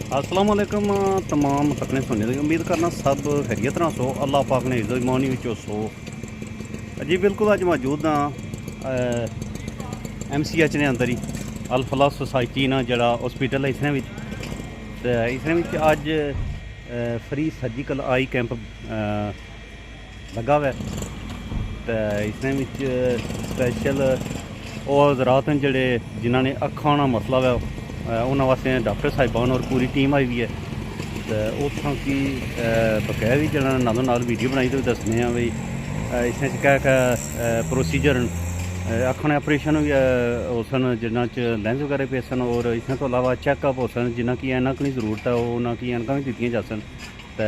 अस्सलाम वालेकुम तमाम अपने सुनने की उम्मीद करना सब खैरियत ना सो अल्लाह पाक ने इज़्ज़त ईमानी विचों सो जी बिल्कुल अज मौजूद हाँ MCH ने अंदर ही अल फलाह सोसाइटी ना जड़ा हॉस्पिटल है इसने अज फ्री सर्जिकल आई कैंप लगा हुआ है तो इसने स्पैशल वो हज़रात हैं जड़े जिन्हों ने अखां दा मसला है उन्होंने वास्ते डॉक्टर साहिबान और पूरी टीम आई हुई है तो उतों की बकाया भी जरा नालों नाल वीडियो बनाई तो दसने हैं बई इसमें क्या क्या प्रोसीजर अखां ऑपरेशन हो सन जिन्हों लेंस वगैरह पे सन और इसमें तो अलावा चैकअप हो सन जिन्हों की ऐनक की जरूरत है उन्होंने ऐनक भी दी जा सन तो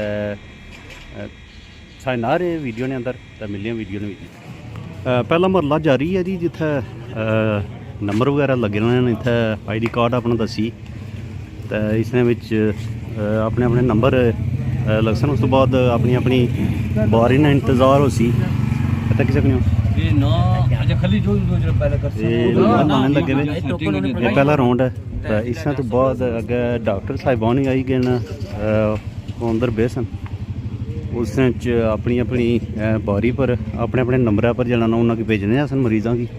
साढ़े ना रहे वीडियो ने अंदर तो मिलिए वीडियो ने पहला मरला जारी है जी जिथे नंबर वगैरह लगे हुए हैं इतने ID कार्ड अपना दसी तो इसने अपने अपने नंबर लग सन उस तो बाद अपनी अपनी बारी ने इंतज़ार हो सी पता कि सकने लगे हुए ये पहला राउंड है तो इसने तो बाद अगे डॉक्टर साहिबान आई गए अंदर बे सन उसने अपनी अपनी बारी पर अपने अपने नंबर पर जाना उन्होंने भेजने सन मरीज़ों की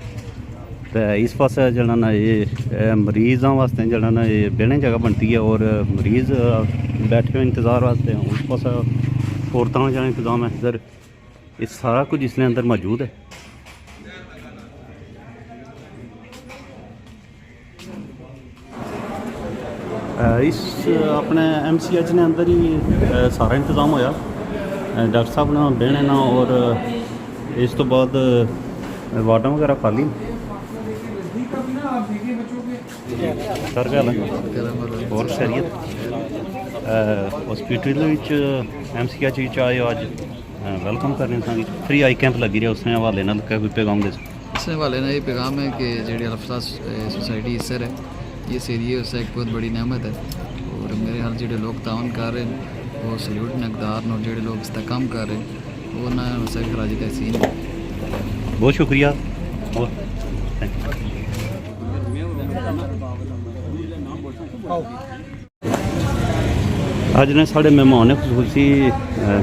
तो इस पास जड़ा ना ये मरीज़ों वास्ते जड़ा ना ये बहने जगह बनती है और मरीज़ बैठे हुए इंतज़ार वास्ते उस पास औरतों का इंतज़ाम है इधर ये सारा कुछ इसने अंदर मौजूद है। इस अपने MCH ने अंदर ही सारा इंतज़ाम होया डॉक्टर साहब ना बहने ना और इस तो बाद वार्डन वगैरह खाली सर और खैरियत हॉस्पिटल MCH आए हो अज वेलकम करने फ्री आई कैंप लगी रहा उसने हवाले नाल कोई पैगाम दे इस हवाले ना ये पैगाम है कि जी अल फलाह सोसाइटी सर है ये एरिए उससे एक बहुत बड़ी नेमत है और मेरे हाल जो लोग ताउन कर रहे हैं वो सल्यूट नकदार और जो लोग इस्तेकाम कर रहे हैं वो ना उससे खराज तहसीन बहुत शुक्रिया अज ने साढ़े मेहमान खसूसी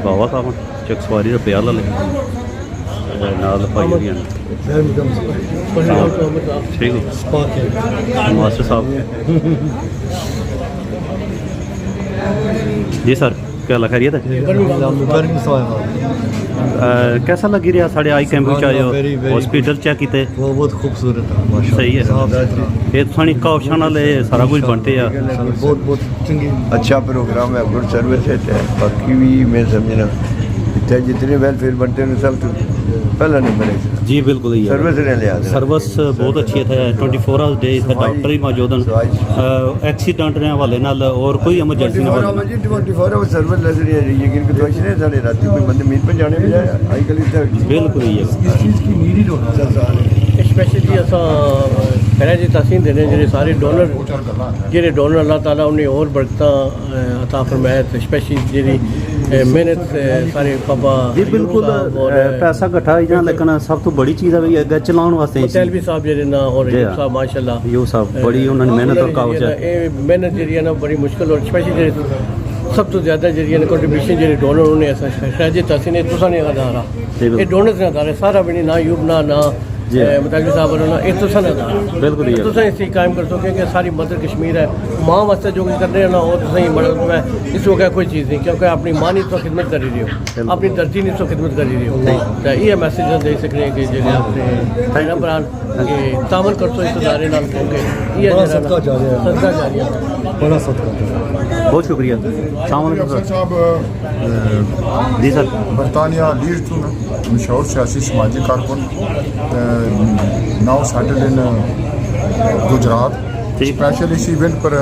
बाबा साहब चकसवारी रुपया वाले नाल पाई ठीक मास्टर साहब जी सर क्या खैरियत है कैसा लगी रहा साढ़े आई कैंप आए हो हॉस्पिटल चेक किए वो बहुत खूबसूरत है सही है ये थोड़ी काउशन वाले सारा कुछ बनते हैं बहुत बहुत अच्छा प्रोग्राम है गुड सर्विस है बाकी भी मैं समझना इतने जितने वेलफेयर बनते हैं सब तो पहला नंबर है जी बिल्कुल ही सर्विस ने लिया सर्विस बहुत अच्छी है 24 आवर्स डे इतने डॉक्टर भी मौजूद हैं एक्सीडेंट ने हवाले नाल और कोई इमरजेंसी नहीं 24 आवर्स सर्विस लग रही है यकीन की कोशिश है साढ़े रात कोई बंदे मीट पर जाने बजाय आजकल बिल्कुल ही है इस चीज़ की नीड ही होना स्पेशली अस खैर जी तहसीन देने जो सारे डोनर अल्लाह ताला उन्हें और बरकत अता फरमाए स्पेशली जी मेहनत सारे पापा जी बिल्कुल पैसा कट्ठा ही लेकिन सब तो बड़ी चीज़ है अगर चलाने वास्ते तैलवी साहब जे ना और साहब माशाल्लाह यो साहब बड़ी उन्होंने मेहनत और कावज है मेहनत जी ना बड़ी मुश्किल और स्पेशली सब तो ज़्यादा जी कंट्रीब्यूशन जी डोनर उन्हें शायद तहसीन तुसा नहीं अदा रहा ये डोनर्स ने अदा सारा भी ना यूब ना मुतालिब साहब ये तुसा ने अदा बिल्कुल तुसा इस कायम कर सको कि सारी मदर कश्मीर है माँ वास्ते जो कुछ कर रहे हैं ना वो तुसा ही बड़ा इस वक्त कोई चीज़ नहीं क्योंकि अपनी माँ ने तो खिदमत कर रही हो अपनी धरती ने तो खिदमत कर रही हो तो ये मैसेज दे सक रहे हैं कि जो अपने बरान के तामल कर सो इस इदारे नाल क्योंकि ये सदका जारी बड़ा सदका बहुत शुक्रिया साहब जी सर बरतानिया लीड तो मशहूर सियासी समाजी कारकुन now settle in Gujrat special इस इवेंट पर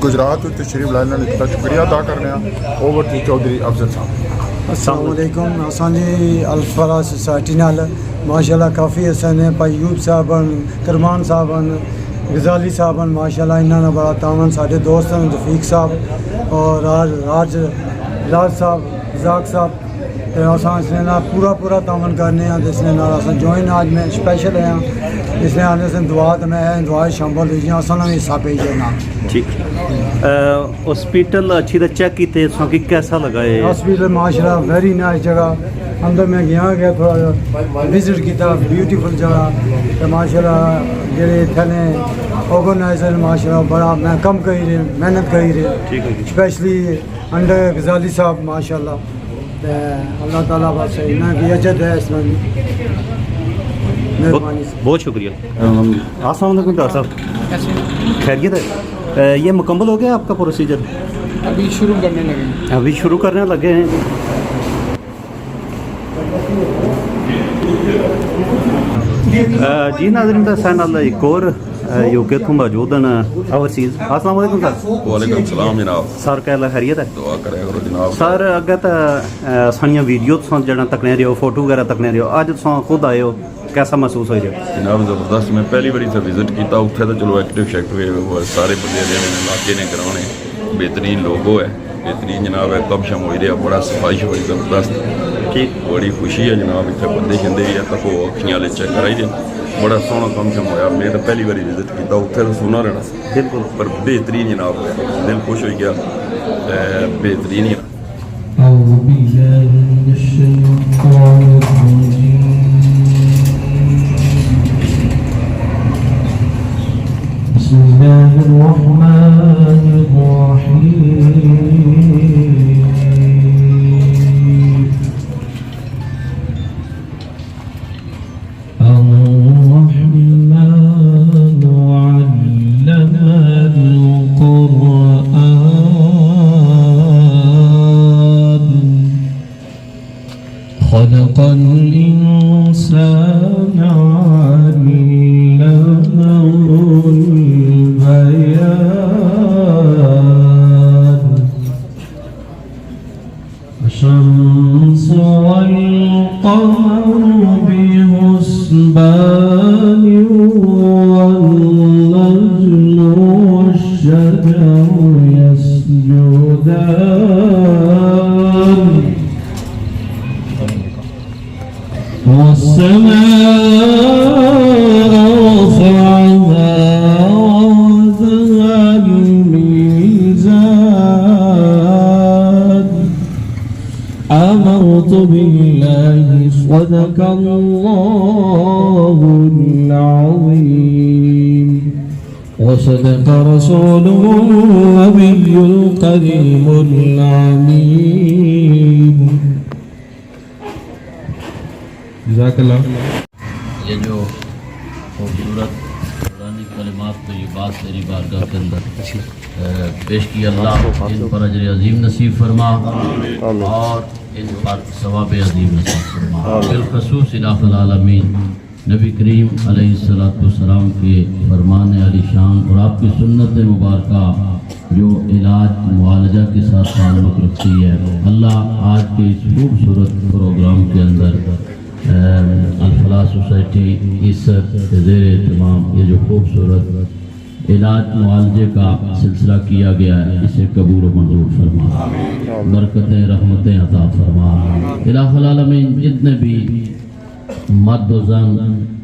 गुजरात तशरीफ लाने का शुक्रिया अदा करने ओवर टू चौधरी अफजल साहब अस्सलाम वालेकुम असांजी अल फलाह सोसाइटी नाल माशाल्लाह काफ़ी असां भाई यूब साहब करमान साहब गजाली साहब माशाल्लाह इन्होंने बड़ा तावन साढ़े दोस्त हैं रफीक साहब और राज साहब रजाक साहब असां इसने ना पूरा तावन करने हैं इसने ना असां जॉइन आज मैं स्पेशल हैं इसने आने से दुआ तो मैं दुआ शामिल हुई असां ना हिस्सा पे ना ठीक हॉस्पिटल अच्छी तरह चेक कीते सो कि कैसा लगा है हॉस्पिटल माशाल्लाह वेरी नाइस जगह अंदर मैं गया थोड़ा विजिट किया ब्यूटीफुल जगह तो माशाल्लाह जेडे थने ऑर्गेनाइजर माशाल्लाह बड़ा मैं कम कही रहे मेहनत कही रहे ठीक है स्पेशली अंडर गजाली साहब माशाल्लाह अल्लाह ताला बस इन्हें की इज्जत है इसमें मेहरबानी से बहुत शुक्रिया अस्सलाम वालेकुम डॉक्टर साहब खैरियत है ये मुकम्मल हो गया आपका प्रोसीजर अभी शुरू करने लगे अभी शुरू करने लगे हैं जी नाज़रीन दा सानल एक और यूके तो मौजूद हैं ओवरसीज़ अस्सलाम वालेकुम सर वालेकुम सलाम जनाब सर क्या खैरियत है दुआ करे करो जनाब सर अगर तो सानिया वीडियो तुम जरा तकने रहे हो फोटो वगैरह तकने रहे हो अज तुम खुद आए हो कैसा महसूस हो रहा जनाब जबरदस्त मैं पहली बारी से विजिट किया उत्थे तो चलो एक्टिव शैक्टिव सारे बंदे देने इलाके ने कराने बेहतरीन लोगो है बेहतरीन जनाब है कम शम हो रहा बड़ा सफाई बड़ी जबरदस्त ठीक बड़ी खुशी है जनाब इतने बंदे शंदे भी है तक वो अखियां वाले चेक कराई दे बड़ा सोहना कम शम होया मैं तो पहली बारी विजिट किया उत्थे तो सुना रहना बिल्कुल पर बेहतरीन जनाब दिल खुश हो गया बेहतरीन ही أعوذ بالله من الشيطان الرجيم بسم الله الرحمن الرحيم الرحمن علم القرآن خلق الإنسان علمه البيان الشمس والقمر بحسبان والنجم والشجر يسجدان والسماء رفعها ووضع الميزان آمنت بالله صدق الله العظيم وصدق رسوله النبي الكريم العميد جزاك الله یہ جو خوبصورت قرآنی کلمات کو یہ بات تیری بارگاہ کے اندر پیش کی اللہ ان پر اجر عظیم نصیب فرما اور ان پر ثواب عظیم نصیب فرما بالخصوص الہ العالمین نبی کریم علیہ السلام کے فرمان علی شان اور آپ کی سنت مبارکہ جو علاج معالجہ کے ساتھ تعلق رکھتی ہے اللہ آج کے اس خوبصورت پروگرام کے اندر الفلاح سوسائٹی اس زیر اہتمام یہ جو خوبصورت علاج معالجے کا سلسلہ کیا گیا ہے اسے قبول و منظور فرما برکتیں رحمتیں عطا فرما الہ العالمین جتنے بھی مرد و زن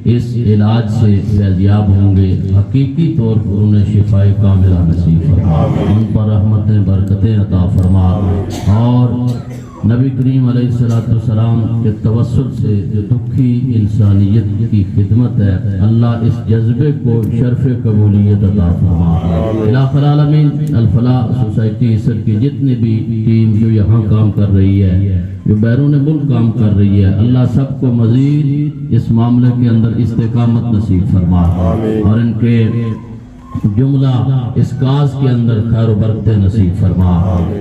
اس علاج سے فیضیاب ہوں گے حقیقی طور پر انہیں شفاء کاملہ نصیب فرما ان پر رحمتیں برکتیں عطا فرما اور نبی کریم علیہ السلام کے توسل سے جو دکھی انسانیت کی خدمت ہے اللہ اس جذبے کو شرف قبولیت عطا فرما الہ العالمین الفلاح سوسائٹی سر کی جتنی بھی ٹیم جو یہاں کام کر رہی ہے جو بیرون ملک کام کر رہی ہے اللہ سب کو مزید اس معاملے کے اندر استقامت نصیب فرما اور ان کے جملہ اس کاز کے اندر خیر و برکتیں نصیب فرما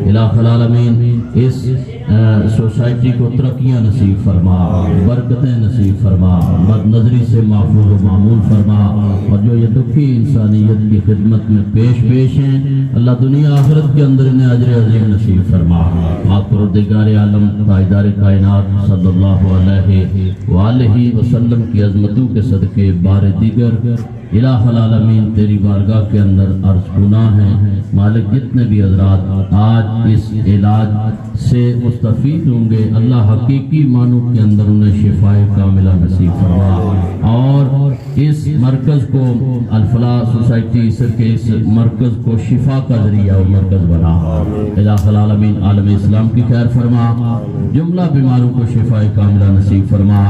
الہ العالمین اس سوسائٹی کو ترقیاں نصیب فرما برکتیں نصیب فرما بد نظری سے محفوظ و معمول فرما اور جو یہ دکھی انسانیت کی خدمت میں پیش ہیں اللہ دنیا آخرت کے اندر انہیں اجر عظیم نصیب فرما آپ پروردگار عالم پائیدار کائنات صلی اللہ علیہ وآلہ وسلم کی عظمتوں کے صدقے بار دیگر الہ العالمین تیری بارگاہ کے اندر عرض گناہ ہیں مالک جتنے بھی حضرات آج اس علاج سے مستفید ہوں گے اللہ حقیقی معنوں کے اندر انہیں شفاء کاملہ نصیب فرما اور اس مرکز کو الفلاح سوسائٹی سر کے اس مرکز کو شفا کا ذریعہ اور مرکز بنا الہ العالمین عالم اسلام کی خیر فرما جملہ بیماروں کو شفاء کاملہ نصیب فرما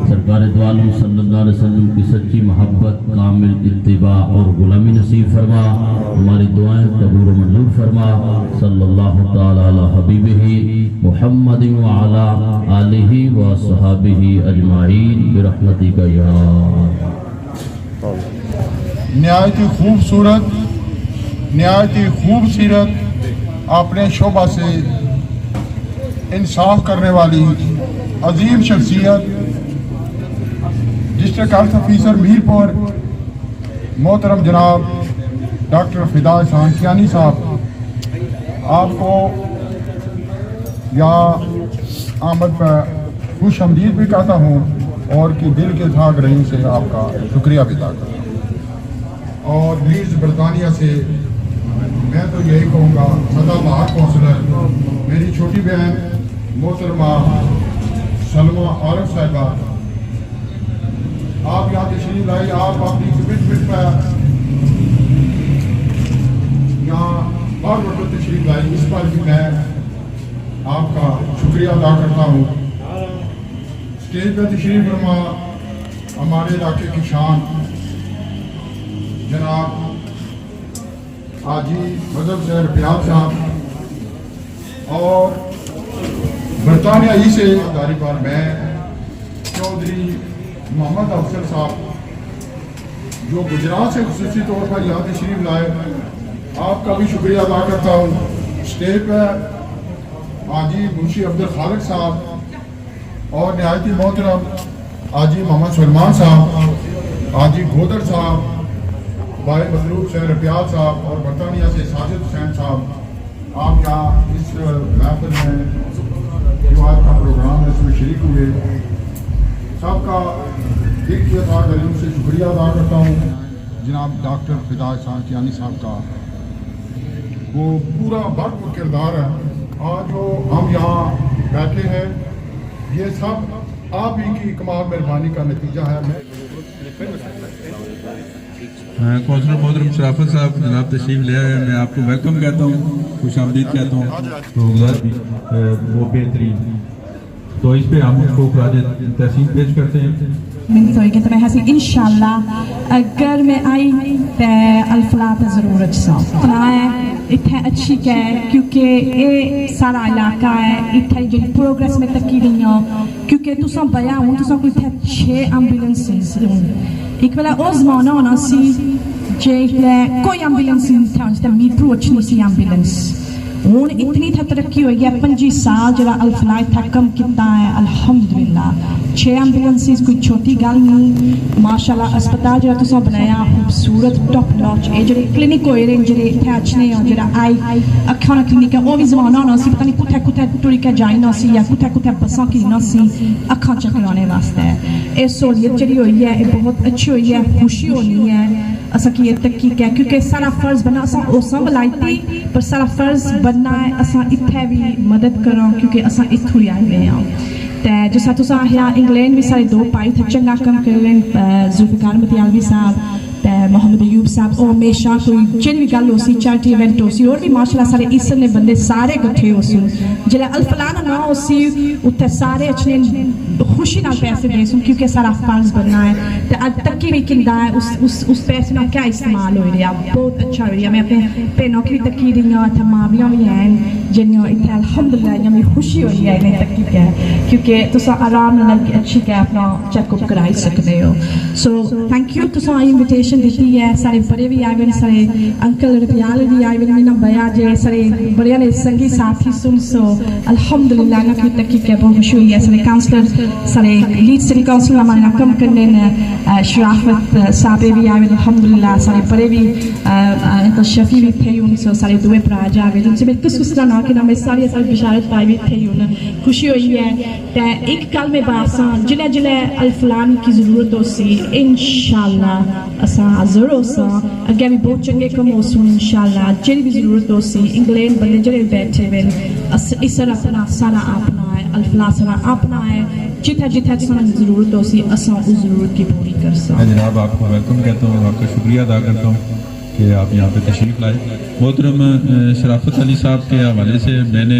سرکار دو عالم صلی اللہ علیہ وسلم کی سچی محبت کامل اتباع اور غلامی نصیب فرما ہماری دعائیں قبول و منظور فرما صلی اللہ تعالی علی حبیبہ محمد وعلی آلہ و صحابہ اجمعین برحمتک یا نہایت ہی خوبصورت نہایت ہی خوبصورت اپنے شعبہ سے انصاف کرنے والی عظیم شخصیت ڈسٹرکٹ ہیلتھ آفیسر میر پور محترم جناب ڈاکٹر فدا احسان کیانی صاحب آپ کو یہاں آمد پر خوش آمدید بھی کہتا ہوں اور کہ دل کے دھاگ رحیم سے آپ کا شکریہ بھی ادا کرتا ہوں اور لیڈز برطانیہ سے میں تو یہی کہوں گا سدا بہار کونسلر میری چھوٹی بہن محترمہ سلمہ عارف صاحبہ آپ یہاں تشریف لائی آپ اپنی کمٹمنٹ پہ یہاں بار بار تشریف لائی اس پر بھی میں آپ کا شکریہ ادا کرتا ہوں اسٹیج پہ تشریف فرما ہمارے علاقے کی شان جناب حاجی مذہب سے رفیعات صاحب اور برطانیہ ہی سے داری پر میں چودھری محمد افضل صاحب جو گجرات سے خصوصی طور پر یہاں تشریف لائے آپ کا بھی شکریہ ادا کرتا ہوں اسٹیج پہ حاجی منشی عبد الخالق صاحب اور نہایت ہی محترم حاجی محمد سلمان صاحب حاجی گودر صاحب بھائی مطلوب سے رفیعات صاحب اور برطانیہ سے ساجد حسین صاحب آپ یہاں اس محفل میں جو آج کا پروگرام ہے اس میں شریک ہوئے سب کا دل کی عطا کریم سے شکریہ ادا کرتا ہوں جناب ڈاکٹر فدا احسان کیانی صاحب کا وہ پورا بھرپور کردار ہے آج جو ہم یہاں بیٹھے ہیں یہ سب آپ ہی کی کمال مہربانی کا نتیجہ ہے کونسلر محترم شرافت صاحب جناب تشریف لے آئے میں آپ کو ویلکم کہتا ہوں خوش آمدید کہتا ہوں وہ بہترین تو اس پہ ہم اس کو خراج تحسین پیش کرتے ہیں من طریقے تو میں انشاءاللہ اگر میں آئی تو الفلاح تو ضرور اچھا ہے اتنے اچھی کہ کیونکہ یہ سارا علاقہ ہے اتنے جو پروگرس میں تکی رہی ہوں کیونکہ تساں بیاں ہوں تساں کوئی اتنے 6 ایمبولینسز ایک والا او زمانہ ہونا سی جے کوئی ایمبولینس نہیں تھا جتے میٹرو اچھی نہیں سی ایمبولینس ہوں اتنی تھا ترقی ہوئی ہے 25 سال جڑا الفلاح تھا کم کتا ہے الحمدللہ 6 ایمبولینسز کوئی چھوٹی گل نہیں ماشاءاللہ اسپتال جڑا تساں بنایا خوبصورت ٹاپ ناچ اے جڑے کلینک ہوئے رہے جڑے اتنے اچھنے ہوں جڑا آئی اکھاں نا کلینک ہے وہ بھی زمانہ ہونا سی پتہ نہیں کتھے کتھے ٹری کے جائی نہ سی یا کتھے کتھے بساں کی نہ سی اکھاں چکرانے واسطے اے سہولیت جڑی ہوئی ہے اے بہت اچھی ہوئی ہے خوشی ہونی ہے اساں کی یہ تحقیق ہے کیونکہ سارا فرض بنا اساں اوساں ولائتی پر سارا فرض بننا ہے اساں اتھے بھی مدد کروں کیونکہ اساں اتھو ہی آئے ہوئے ہیں تے جو ساتھ اساں یہاں انگلینڈ بھی سارے 2 پائی تھے چنگا کم کریں ذوالفقار متیالوی صاحب محمد ایوب صاحب او ہمیشہ کوئی جن بھی گل ہو سی چیریٹی ایونٹ ہو سی اور بھی ماشاءاللہ سارے عیسر نے بندے سارے کٹھے ہو سی جلے الفلاح نہ ہو سی اتنے سارے اچھنے خوشی نہ پیسے دے سن کیونکہ سارا فرض بننا ہے تے اج تک کی بھی کندا ہے اس پیسے نہ کیا استعمال ہوئی رہا بہت اچھا ہوئی رہا میں اپنے پینوں کی تکی رہی ہوں تے ماں بھی ہیں جنوں اتنے الحمدللہ یمی خوشی ہوئی ہے انہیں تکی کہ کیونکہ تساں آرام نال اچھی کہ اپنا چیک اپ کرائی سکتے ہو سو تھینک یو تساں انویٹیشن دیتی ہے سارے بڑے بھی آئے ہوئے سارے انکل رفیال بھی آئے ہوئے مینا بیا جے سارے بڑے نے سنگی ساتھی سن سو الحمدللہ نہ کی تکی کہ بہت خوشی ہوئی ہے سارے کاؤنسلر سارے لیڈ سٹی کاؤنسلر ہمارے ناکم کرنے شرافت صاحب بھی آئے ہوئے الحمدللہ سارے بڑے بھی شفیع بھی تھے ان سے سارے دوے پرا جا ہوئے جن سے میں کس طرح نہ کہ میں ساری اصل بشارت پائی بھی تھے ہوں خوشی ہوئی ہے تے ایک کل میں باساں جلے جلے الفلان کی ضرورت ہو سی انشاءاللہ اساں حاضر ہو سا اگے بھی بہت چنگے کم ہو سوں انشاءاللہ جڑی بھی ضرورت ہو سی انگلینڈ بندے جڑے بیٹھے ہوئے اس طرح اپنا سارا اپنا ہے الفلان سارا اپنا ہے جتھا جتھا ضرورت ہو سی اساں اس ضرورت کی پوری کر سا. میں جناب آپ کو ویلکم کہتا ہوں, آپ کا شکریہ ادا کرتا ہوں کہ آپ یہاں پہ تشریف لائے. محترم شرافت علی صاحب کے حوالے سے میں نے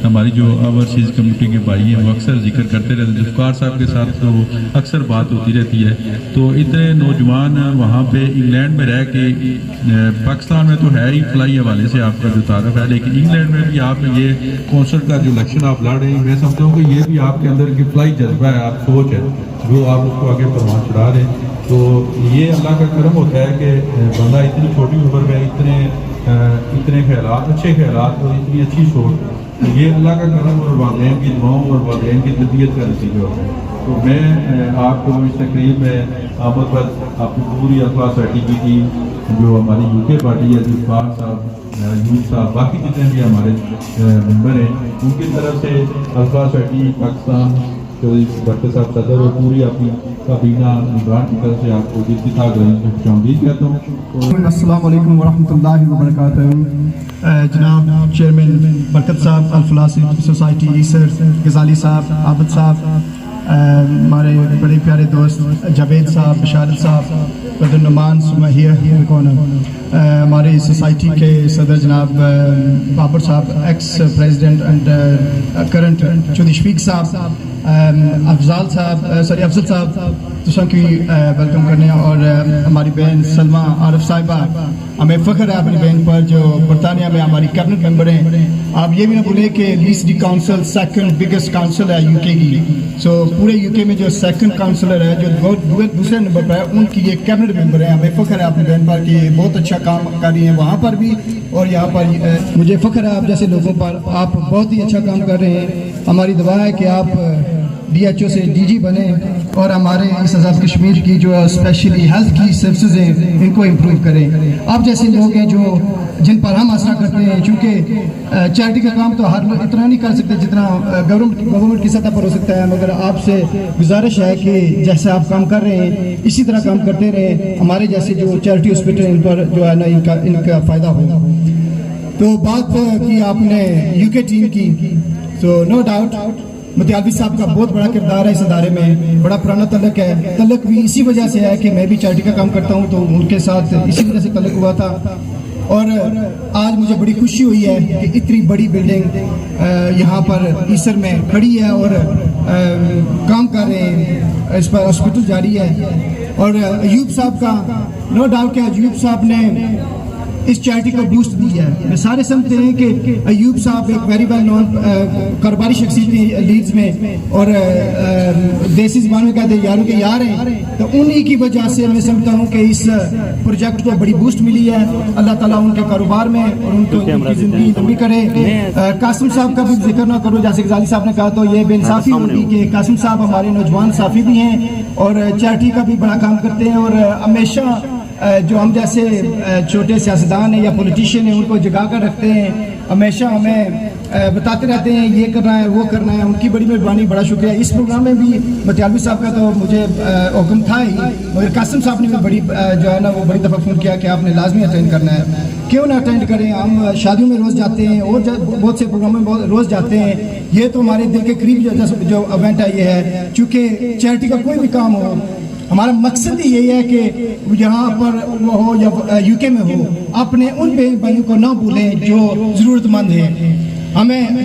ہماری جو اوورسیز کمیونٹی کے بھائی ہیں وہ اکثر ذکر کرتے رہتے ہیں, ذوالفقار صاحب کے ساتھ تو اکثر بات ہوتی رہتی ہے. تو اتنے نوجوان وہاں پہ انگلینڈ میں رہ کے, پاکستان میں تو ہے ہی فلائی حوالے سے آپ کا جو تعارف ہے, لیکن انگلینڈ میں بھی آپ یہ کونسل کا جو الیکشن آپ لڑ رہے ہیں, میں سمجھتا ہوں کہ یہ بھی آپ کے اندر کی فلائی جذبہ ہے, آپ سوچ ہے جو آپ اس کو آگے پروان چڑھا رہے ہیں. تو یہ اللہ کا کرم ہوتا ہے کہ بندہ اتنی چھوٹی عمر میں اتنے خیالات, اچھے خیالات اور اتنی اچھی سوچ, یہ اللہ کا کرم اور والدین کی دعاؤں اور والدین کی تربیت کا نتیجہ ہوتا ہے. تو میں آپ کو اس تقریب میں آمد پر آپ کی پوری افواہ سوسائٹی کی تھی, جو ہماری یو کے پارٹی ہے, ذوالفقار صاحب, یوسف صاحب, باقی جتنے بھی ہمارے ممبر ہیں, ان کی طرف سے افواہ سوسائٹی پاکستان ڈاکٹر صاحب صدر اور پوری اپنی کابینہ نگران کی طرف سے آپ کو جتنی خوش آمدید کہتا ہوں. السلام علیکم ورحمۃ اللہ وبرکاتہ. جناب چیئرمین برکت صاحب, الفلاح سوسائٹی سر غزالی صاحب, عابد صاحب, ہمارے بڑے پیارے دوست جاوید صاحب, بشارت صاحب, بدر نعمان, سمیہ کون, ہماری سوسائٹی کے صدر جناب Babar sahib, ex president and current Chaudhry Shafiq sahib, Afzal صاحب تساں کی ویلکم کرنے, اور ہماری بہن سلمہ عارف صاحبہ, ہمیں فخر ہے اپنی بہن پر جو برطانیہ میں ہماری کیبنٹ ممبر ہیں. آپ یہ بھی نہ بھولیں کہ list council second biggest council ہے یو کے کی, سو پورے یو کے میں جو سیکنڈ کاؤنسلر ہے جو دوسرے نمبر پر ہے ان کی یہ کیبنٹ ممبر ہیں. ہمیں فخر ہے اپنی بہن پر کہ بہت اچھا کام کر رہی ہیں وہاں پر بھی اور یہاں پر. مجھے فخر ہے آپ جیسے لوگوں پر, آپ بہت ہی اچھا کام کر رہے ہیں. ہماری دعا ہے کہ آپ ڈی ایچ او سے ڈی جی بنے اور ہمارے اس آزاد کشمیر کی جو اسپیشلی ہیلتھ کی سروسز ہیں ان کو امپروو کریں. آپ جیسے لوگ ہیں جن پر ہم آسرا کرتے ہیں, چونکہ چیریٹی کا کام تو ہر لوگ اتنا نہیں کر سکتے جتنا گورنمنٹ کی سطح پر ہو سکتا ہے, مگر آپ سے گزارش ہے کہ جیسے آپ کام کر رہے ہیں اسی طرح کام کرتے رہیں. ہمارے جیسے جو چیریٹی ہاسپٹل ان پر جو ہے نا ان کا فائدہ ہوگا. تو بات کی آپ نے یو کے ٹیم کی, تو نو ڈاؤٹ متعالوی صاحب کا بہت بڑا کردار ہے اس ادارے میں, بڑا پرانا تعلق ہے. تعلق بھی اسی وجہ سے ہے کہ میں بھی چیریٹی کا کام کرتا ہوں, تو ان کے ساتھ اسی وجہ سے تعلق ہوا تھا. اور آج مجھے بڑی خوشی ہوئی ہے کہ اتنی بڑی بلڈنگ یہاں پر ایسر میں کھڑی ہے اور کام کر رہے ہیں, اس پر ہاسپٹل جاری ہے. اور ایوب صاحب کا نو ڈاؤٹ کہ ایوب صاحب نے اس چیریٹی کو بوسٹ دی ہے. میں سارے سمجھتے ہیں کہ ایوب صاحب ایک ویری ویل نون کاروباری شخصیت تھی لیڈز میں, اور دیسی زبان میں کہتے ہیں یاروں کے یار ہیں, تو انہی کی وجہ سے میں سمجھتا ہوں کہ اس پروجیکٹ کو بڑی بوسٹ ملی ہے. اللہ تعالیٰ ان کے کاروبار میں اور ان کو ان کی زندگی لمبی کرے. قاسم صاحب کا بھی ذکر نہ کرو, جیسے غزالی صاحب نے کہا, تو یہ بے انصافی ہوگی کہ قاسم صاحب ہمارے نوجوان صحافی بھی ہیں اور چیریٹی کا بھی بڑا کام کرتے ہیں, اور ہمیشہ جو ہم جیسے چھوٹے سیاستدان ہیں یا پولیٹیشین ہیں ان کو جگا کر رکھتے ہیں, ہمیشہ ہمیں بتاتے رہتے ہیں یہ کرنا ہے وہ کرنا ہے. ان کی بڑی مہربانی, بڑا شکریہ. اس پروگرام میں بھی متعالوی صاحب کا تو مجھے حکم تھا ہی, مگر قاسم صاحب نے بھی بڑی جو ہے نا وہ بڑی دفعہ فون کیا کہ آپ نے لازمی اٹینڈ کرنا ہے. کیوں نہ اٹینڈ کریں, ہم شادیوں میں روز جاتے ہیں اور بہت سے پروگراموں میں روز جاتے ہیں. یہ تو ہمارے دل کے قریب جو ایونٹ ہے یہ ہے, چونکہ چیریٹی کا کوئی بھی کام ہو ہمارا مقصد ہی یہی ہے کہ یہاں پر وہ ہو یا یو کے میں ہو, اپنے ان بھائیوں کو نہ بھولیں جو ضرورت مند ہیں.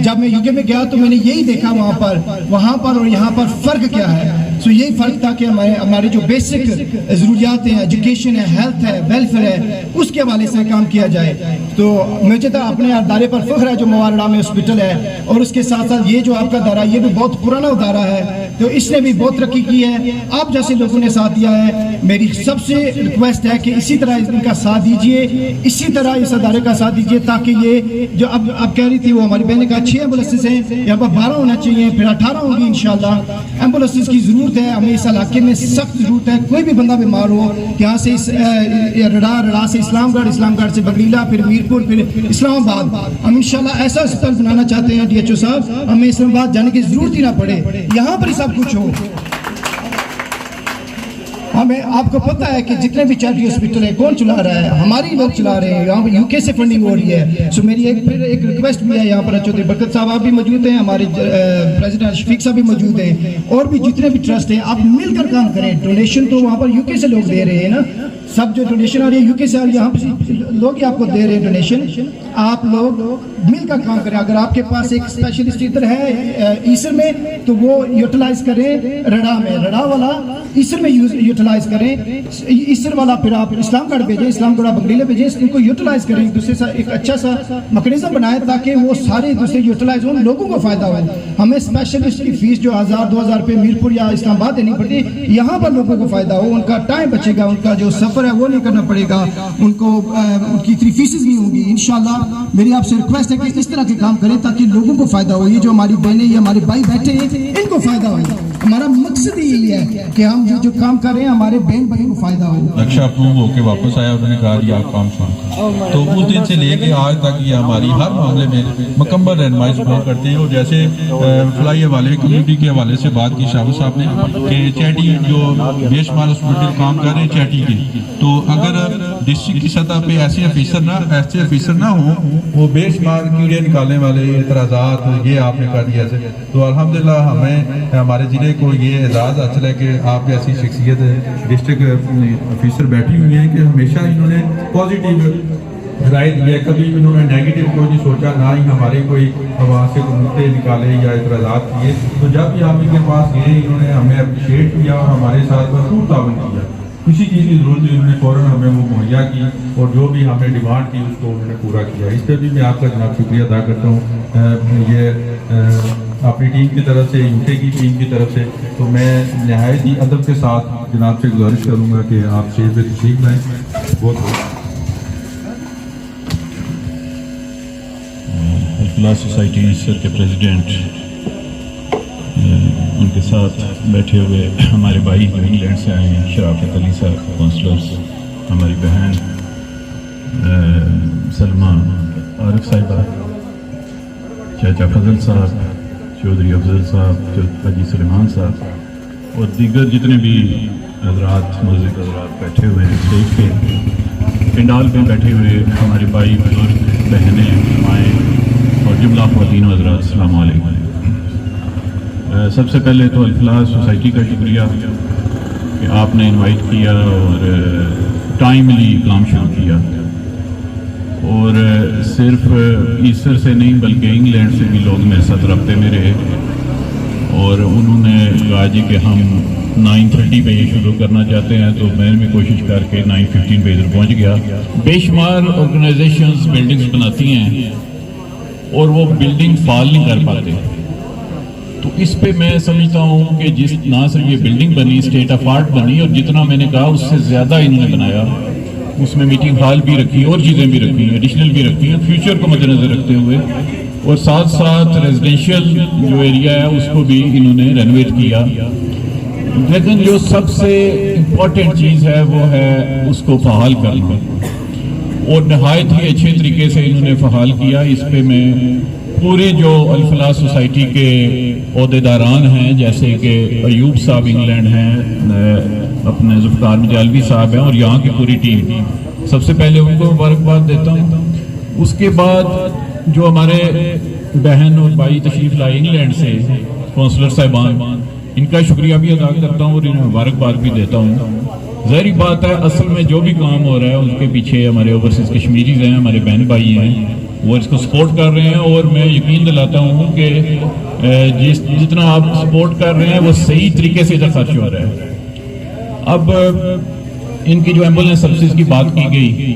جب میں یو کے میں گیا تو میں نے یہی دیکھا وہاں پر اور یہاں پر فرق کیا ہے. سو یہی فرق تھا کہ ہمارے جو بیسک ضروریات ہیں, ایجوکیشن ہے, ہیلتھ ہے, ویلفیئر ہے, اس کے حوالے سے کام کیا جائے. تو مجھے تو اپنے ادارے پر فخر ہے جو موالڑا میں ہاسپٹل ہے, اور اس کے ساتھ ساتھ یہ جو آپ کا ادارہ یہ بھی بہت پرانا ادارہ ہے. تو اس نے بھی بہت ترقی کی ہے. آپ جیسے لوگوں نے ساتھ دیا ہے, میری سب سے ریکویسٹ ہے کہ اسی طرح ان کا ساتھ دیجئے, اسی طرح اس ادارے کا ساتھ دیجئے, تاکہ یہ جو اب کہہ رہی تھی وہ ہماری بہن نے کہا 6 ایمبولینسز ہیں, یہاں پر 12 ہونا چاہیے, پھر 18 ہوں گی انشاءاللہ. ایمبولینسز کی ضرورت ہے ہمیں اس علاقے میں, سخت ضرورت ہے. کوئی بھی بندہ بیمار ہو, یہاں سے رڑا سے اسلام گڑھ سے بگلیلا, پھر میرپور, پھر اسلام آباد, ہم انشاءاللہ ایسا اسپتال بنانا چاہتے ہیں. DHO صاحب, ہمیں اسلام آباد جانے کی ضرورت ہی نہ پڑے, یہاں پر ہی سب کچھ ہو. ہمیں آپ کو پتہ ہے کہ جتنے بھی چیریٹی ہاسپٹل ہیں کون چلا رہا ہے, ہماری لوگ چلا رہے ہیں. یہاں پر UK سے فنڈنگ ہو رہی ہے. سو میری ایک ریکویسٹ بھی ہے, یہاں پر چودھری برکت صاحب آپ بھی موجود ہیں, ہمارے پریزیڈنٹ شفیق صاحب بھی موجود ہیں, اور بھی جتنے بھی ٹرسٹ ہیں, آپ مل کر کام کریں. ڈونیشن تو وہاں پر UK سے لوگ دے رہے ہیں نا, سب جو ڈونیشن آ رہی ہے UK سے آ رہی ہے, یہاں پر لوگ ہی آپ کو دے رہے ہیں ڈونیشن. آپ لوگ مل کر کام کریں. اگر آپ کے پاس ایک اسپیشلسٹ ادھر ہے ایسر میں, تو وہ یوٹیلائز کریں رڑا میں, رڑا والا ایسر میں یوٹیلائز کریں, ایسر والا پھر آپ اسلام گڑھ بھیجیں, اسلام گڑھ بگلیلے بھیجیں. ان کو یوٹیلائز کریں, ایک دوسرے سے ایک اچھا سا میکانزم بنائیں تاکہ وہ سارے ایک دوسرے یوٹیلائز ہوں, لوگوں کو فائدہ ہو. ہمیں اسپیشلسٹ کی فیس جو 1000-2000 روپے میرپور یا اسلام آباد دینی پڑتی, یہاں پر لوگوں کو فائدہ ہو, ان کا ٹائم بچے گا, ان کا جو سفر ہے وہ نہیں کرنا پڑے گا, ان کو ان کی اتنی فیسز نہیں ہوں گی. انشاءاللہ میری آپ سے ریکویسٹ ہے کہ اس طرح کے کام کریں تاکہ لوگوں کو فائدہ ہو. یہ جو ہماری بہنیں, یہ ہمارے بھائی بیٹھے ہیں, ان کو فائدہ ہو. ہمارا مقصد یہی ہے کہ ہم جو کام کر رہے ہیں ہمارے بہن بھائی کو فائدہ ہو. نقشہ اپروو ہو کے واپس آیا, انہوں نے کہا یہ آپ کام شروع. تو اس دن سے لے کے آج تک یہ ہماری ہر معاملے میں مکمل رہنمائی سپورٹ کرتے ہیں. اور جیسے فلائی حوالے کمیونٹی کے حوالے سے بات کی شاہ صاحب نے کہ چیٹی جو بے شمار ہاسپٹل کام کر رہے ہیں چیٹی کے, تو اگر ڈسٹرکٹ کی سطح پہ ایسے افیسر نہ ہوں, وہ بے شمار کیڑے نکالنے والے اعتراضات, یہ آپ نے کر دیا ہے. تو الحمدللہ ہمیں ہمارے ضلع کو یہ اعزاز حاصل ہے کہ آپ ایسی شخصیت ڈسٹرکٹ افیسر بیٹھی ہوئی ہیں کہ ہمیشہ انہوں نے پازیٹیو رائے دی ہے, کبھی انہوں نے نیگیٹو کوئی نہیں سوچا, نہ ہی ہمارے کوئی وہاں سے نقطے نکالے یا اعتراضات کیے. تو جب بھی آپ ان کے پاس گئے, انہوں نے ہمیں اپریشیٹ کیا اور ہمارے ساتھ بھرپور تعاون کیا. کسی چیز کی ضرورت نہیں, انہوں نے فوراً ہمیں وہ مہیا کی, اور جو بھی ہمیں ڈیمانڈ کی اس کو انہوں نے پورا کیا. اس پہ بھی میں آپ کا جناب شکریہ ادا کرتا ہوں. یہ اپنی ٹیم کی طرف سے, UK کی ٹیم کی طرف سے. تو میں نہایت ہی ادب کے ساتھ جناب سے گزارش کروں گا کہ آپ اسٹیج پہ تشریف لائیں. بہت الفلاح سوسائٹی سر کے پریزیڈنٹ, ان کے ساتھ بیٹھے ہوئے ہمارے بھائی جو انگلینڈ سے آئے ہیں, شرافت علی صاحب کونسلرز, ہماری بہن سلمہ عارف صاحبہ, چاچا فضل صاحب, چودھری افضل صاحب, حاجی سلیمان صاحب, اور دیگر جتنے بھی حضرات مزید حضرات بیٹھے ہوئے ہیں اسٹیج پہ, پنڈال پہ بیٹھے ہوئے ہمارے بھائی بزرگ, بہنیں, مائیں اور جملہ خواتین و حضرات, السلام علیکم. سب سے پہلے تو الفلاح سوسائٹی کا شکریہ کہ آپ نے انوائٹ کیا اور ٹائملی کام شروع کیا, اور صرف ایسر سے نہیں بلکہ انگلینڈ سے بھی لوگ میرے ساتھ رابطے میں رہے, اور انہوں نے کہا جی کہ ہم 9:30 پہ یہ شروع کرنا چاہتے ہیں. تو میں بھی کوشش کر کے 9:15 پہ ادھر پہنچ گیا. بے شمار آرگنائزیشنز بلڈنگز بناتی ہیں اور وہ بلڈنگ فعال نہیں کر پاتے. تو اس پہ میں سمجھتا ہوں کہ جس نہ صرف یہ بلڈنگ بنی, اسٹیٹ آف آرٹ بنی, اور جتنا میں نے کہا اس سے زیادہ انہوں نے بنایا. اس میں میٹنگ ہال بھی رکھی اور چیزیں بھی رکھی ہیں, ایڈیشنل بھی رکھی ہیں, فیوچر کو مد نظر رکھتے ہوئے, اور ساتھ ساتھ ریزیڈینشیل جو ایریا ہے اس کو بھی انہوں نے رینویٹ کیا. لیکن جو سب سے امپورٹنٹ چیز ہے وہ ہے اس کو فعال کرنا, اور نہایت ہی اچھے طریقے سے انہوں نے فعال کیا. اس پہ میں پورے جو الفلاح سوسائٹی کے عہدیداران ہیں, جیسے کہ ایوب صاحب انگلینڈ ہیں, اپنے ذوالفقار مجالوی صاحب ہیں, اور یہاں کی پوری ٹیم, سب سے پہلے ان کو مبارکباد دیتا ہوں. اس کے بعد جو ہمارے بہن اور بھائی تشریف لائے انگلینڈ سے, کونسلر صاحبان, ان کا شکریہ بھی ادا کرتا ہوں اور انہیں مبارکباد بھی دیتا ہوں. ظاہری بات ہے اصل میں جو بھی کام ہو رہا ہے اس کے پیچھے ہمارے اوورسیز کشمیریز ہیں, ہمارے بہن بھائی ہیں, وہ اس کو سپورٹ کر رہے ہیں, اور میں یقین دلاتا ہوں کہ جتنا آپ سپورٹ کر رہے ہیں وہ صحیح طریقے سے ادھر خرچ ہو رہا ہے. اب ان کی جو ایمبولینس سروسز کی بات کی گئی,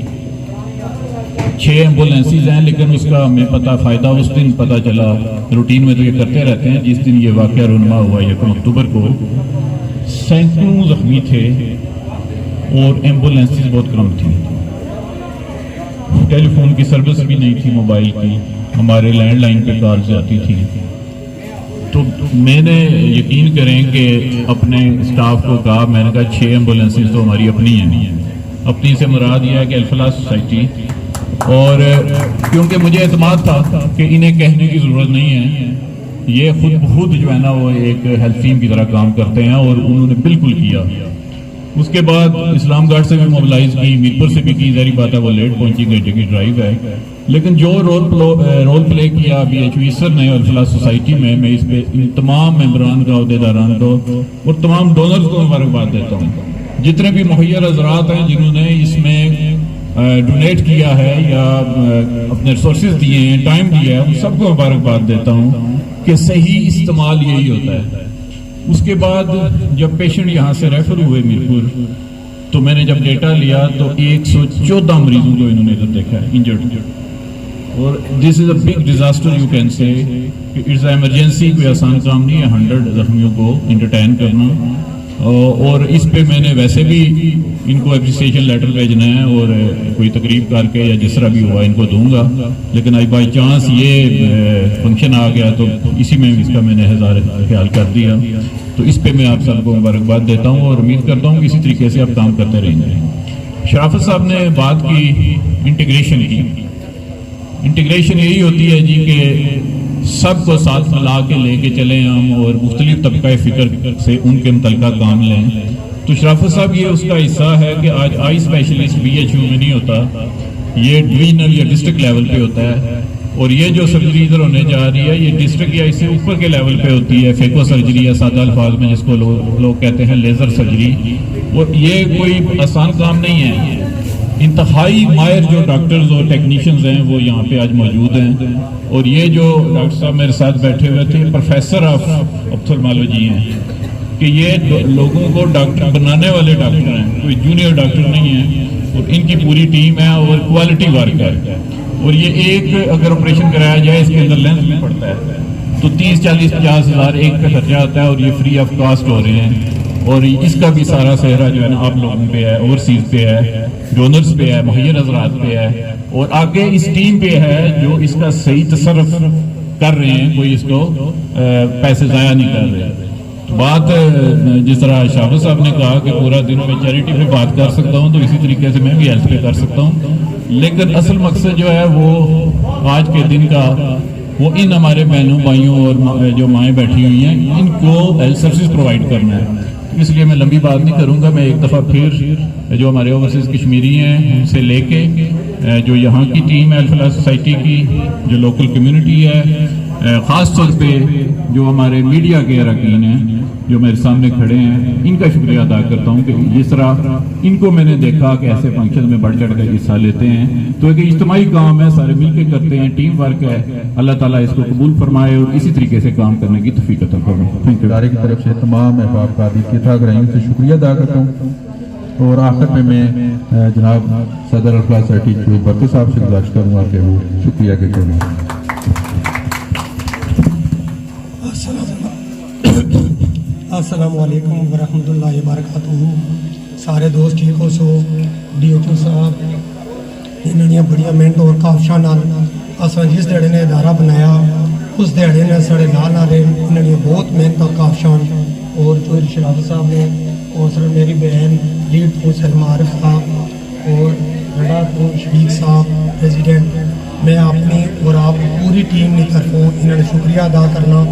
6 ایمبولینسز ہیں، لیکن اس کا ہمیں پتہ فائدہ اس دن پتہ چلا، روٹین میں تو یہ کرتے رہتے ہیں، جس دن یہ واقعہ رونما ہوا 1 اکتوبر کو سینکڑوں زخمی تھے اور ایمبولینسز بہت کم تھیں، ٹیلی فون کی سروس بھی نہیں تھی، موبائل کی، ہمارے لینڈ لائن پہ کالز آتی تھی۔ تو میں نے یقین کریں کہ اپنے اسٹاف کو کہا، میں نے کہا 6 ایمبولینسز تو ہماری اپنی ہیں، اپنی سے مراد یہ ہے کہ الفلاح سوسائٹی، اور کیونکہ مجھے اعتماد تھا کہ انہیں کہنے کی ضرورت نہیں ہے، یہ خود بخود جو ہے نا وہ ایک ہیلپ ٹیم کی طرح کام کرتے ہیں، اور انہوں نے بالکل کیا۔ اس کے بعد اسلام گارڈ سے بھی موبلائز کی، میرپور سے بھی کی، ظاہری بات ہے وہ لیٹ پہنچی، گھنٹے کی ڈرائیو ہے، لیکن جو رول پلے کیا بی ایچ وی سر نے الفلاح سوسائٹی میں اس پہ ان تمام ممبران کا، عہدیداران کو اور تمام ڈونرز کو مبارکباد دیتا ہوں۔ جتنے بھی مہیا حضرات ہیں جنہوں نے اس میں ڈونیٹ کیا ہے یا اپنے ریسورسز دیے ہیں، ٹائم دیا ہے، ان سب کو مبارکباد دیتا ہوں کہ صحیح استعمال یہی ہوتا ہے۔ اس کے بعد جب پیشنٹ یہاں سے ریفر ہوئے میرپور، تو میں نے جب ڈیٹا لیا تو 114 مریضوں کو انہوں نے ادھر دیکھا ہے انجرڈ، اور this is a big disaster you can say, it's a emergency, کوئی آسان کام نہیں ہے 100 زخمیوں کو انٹرٹین کرنا، اور اس پہ میں نے ویسے بھی ان کو اپریسیشن لیٹر بھیجنا ہے اور کوئی تقریب کر کے یا جس طرح بھی ہوا ان کو دوں گا، لیکن آئی بائی چانس یہ فنکشن آ گیا تو اسی میں اس کا میں نے خیال کر دیا، تو اس پہ میں آپ سب کو مبارکباد دیتا ہوں اور امید کرتا ہوں کہ اسی طریقے سے آپ کام کرتے رہیں گے۔ شرافت صاحب نے بات کی انٹیگریشن کی، انٹیگریشن یہی ہوتی ہے جی کہ سب کو ساتھ ملا کے لے کے چلیں ہم، اور مختلف طبقہ فکر سے ان کے متعلقہ کام لیں۔ تو شرافت صاحب یہ اس کا حصہ ہے کہ آج آئی اسپیشلسٹ بی ایچ یو میں نہیں ہوتا، یہ ڈویژنل یا ڈسٹرکٹ لیول پہ ہوتا ہے، اور یہ جو سرجری ادھر ہونے جا رہی ہے یہ ڈسٹرکٹ یا اس سے اوپر کے لیول پہ ہوتی ہے، فیکو سرجری یا سادہ الفاظ میں جس کو لوگ کہتے ہیں لیزر سرجری، اور یہ کوئی آسان کام نہیں ہے۔ انتہائی ماہر جو ڈاکٹرز اور ٹیکنیشینز ہیں وہ یہاں پہ آج موجود ہیں، اور یہ جو ڈاکٹر صاحب میرے ساتھ بیٹھے ہوئے تھے پروفیسر آف آپتھلمالوجی ہیں، کہ یہ لوگوں کو ڈاکٹر بنانے والے ڈاکٹر ہیں، کوئی جونیئر ڈاکٹر نہیں ہیں، اور ان کی پوری ٹیم ہے اور کوالٹی ورک ہے، اور یہ ایک اگر آپریشن کرایا جائے اس کے اندر لینس بھی پڑتا ہے تو 30-40-50 ہزار ایک کا خرچہ آتا ہے، اور یہ فری آف کاسٹ ہو رہے ہیں، اور اس کا بھی سارا سہرا جو ہے نا آپ لوگوں پہ ہے، اوورسیز پہ ہے، ڈونرز پہ ہے، مہیا حضرات پہ ہے، اور آگے اس ٹیم پہ ہے جو اس کا صحیح تصرف کر رہے ہیں، کوئی اس کو پیسے ضائع نہیں کر رہے۔ بات جس طرح شافر صاحب نے کہا کہ پورا دن میں چیریٹی پہ بات کر سکتا ہوں، تو اسی طریقے سے میں بھی ہیلتھ پہ کر سکتا ہوں، لیکن اصل مقصد جو ہے وہ آج کے دن کا وہ ان ہمارے بہنوں بھائیوں اور جو مائیں بیٹھی ہوئی ہیں ان کو ہیلتھ سروسز پرووائڈ کرنا ہے۔ اس لیے میں لمبی بات نہیں کروں گا، میں ایک دفعہ پھر جو ہمارے اوورسیز کشمیری ہیں ان سے لے کے جو یہاں کی ٹیم ہے الفلاح سوسائٹی کی، جو لوکل کمیونٹی ہے، خاص طور پہ جو ہمارے میڈیا کے اراکین ہیں جو میرے سامنے کھڑے ہیں، ان کا شکریہ ادا کرتا ہوں کہ جس طرح ان کو میں نے دیکھا کہ ایسے فنکشن میں بڑھ چڑھ کر حصہ لیتے ہیں، تو ایک اجتماعی کام ہے، سارے مل کے کرتے ہیں، ٹیم ورک ہے، اللہ تعالیٰ اس کو قبول فرمائے اور اسی طریقے سے کام کرنے کی توفیق عطا فرمائے۔ ادارے کی طرف سے تمام احباب قادری کے گرامیوں سے شکریہ ادا کرتا ہوں، اور آخر میں جناب صدر الفلاح سوسائٹی شعیب برکت صاحب سے گزارش کروں گا کہ وہ شکریہ کے کہیں۔ السلام علیکم ورحمۃ اللہ وبرکاتہ۔ سارے دوست ٹھیک ہو سو؟ ڈی ایچ او صاحب انہوں بڑی محنت اور کافشاں اصل جس دیہڑے نے ادارہ بنایا اس دیہڑے نے سارے نال آ رہے، انہوں نے بہت محنت اور کافشاں، اور جو شرافت صاحب نے اور سر میری بہن لیڈ تو سلمہ عارف صاحب اور رڈا تو شفیق صاحب پریزیڈنٹ، میں اپنی اور آپ پوری ٹیم کی طرفوں انہوں نے شکریہ ادا کرنا۔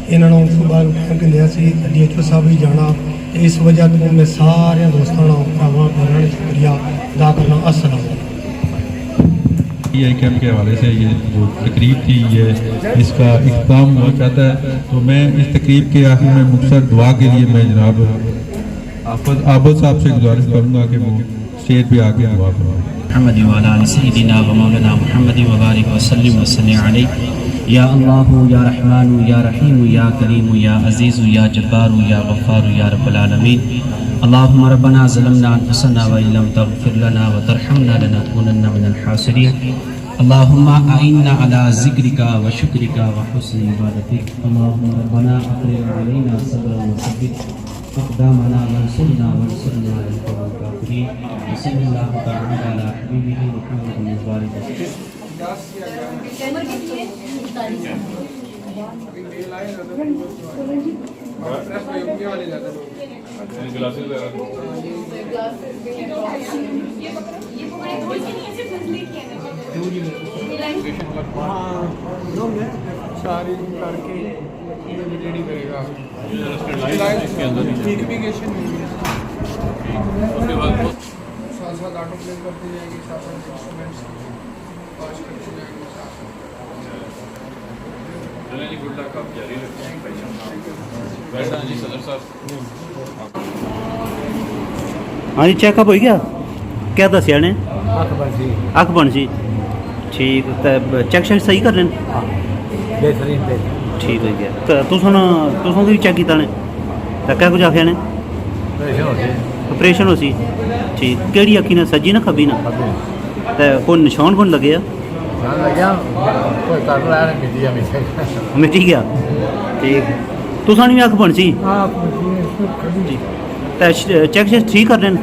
انہوں نے صبح کہ سی ڈی ایچ او صاحب بھی جانا، اس وجہ تو میں سارے دوستوں انہوں نے شکریہ ادا کرنا۔ السلام علیکم۔ یہ کیمپ کے حوالے سے یہ جو تقریب تھی یہ اس کا اختتام ہوا چاہتا ہے، تو میں اس تقریب کے آخر میں مختصر دعا کے لیے میں جناب عابد صاحب سے گزارش کروں گا کہ وہ اسٹیج پہ آ کے دعا کریں۔ محمد وعلی آل سیدنا و مولانا محمد وبارک وسلم وصلی علیہ۔ یا اللہ یا رحمان یا رحیم یا کریم یا عزیز یا جبار یا غفار یا رب العالمین۔ اللهم ربنا ظلمنا أنفسنا وإن لم تغفر لنا وترحمنا لنكونن من الخاسرين اللهم أعنا على ذكرك وشكرك وحسن عبادتك اللهم ربنا أفرغ علينا صبرا وثبت أقدامنا وانصرنا على القوم الكافرين وصلى الله تعالى على حبيبه محمد وبارك सारी करके रेडी करेगा उसके बाद साथ साथ ऑटो प्ले करती जाएगी साथ साथ इंस्ट्रूमेंट्स वॉच करती जाएगी गुड लक आप जारी रखें बैठा जी सदर साहब हाँ जी चेकअप हो गया क्या दसिया ने अख बन सी ठीक ते चेक शेक सही कर रहे हैं बेहतरीन ठीक हो गया तो तुसां भी चेक किया ने तो क्या कुछ आखिया ने ऑपरेशन हो सी ठीक केड़ी अखी ने सज्जी ना खब्बी ना ते कोई निशान कौन लगे मिटी गया ठीक तुसां भी अख बन सी ते चेक शेक ठीक कर रहे हैं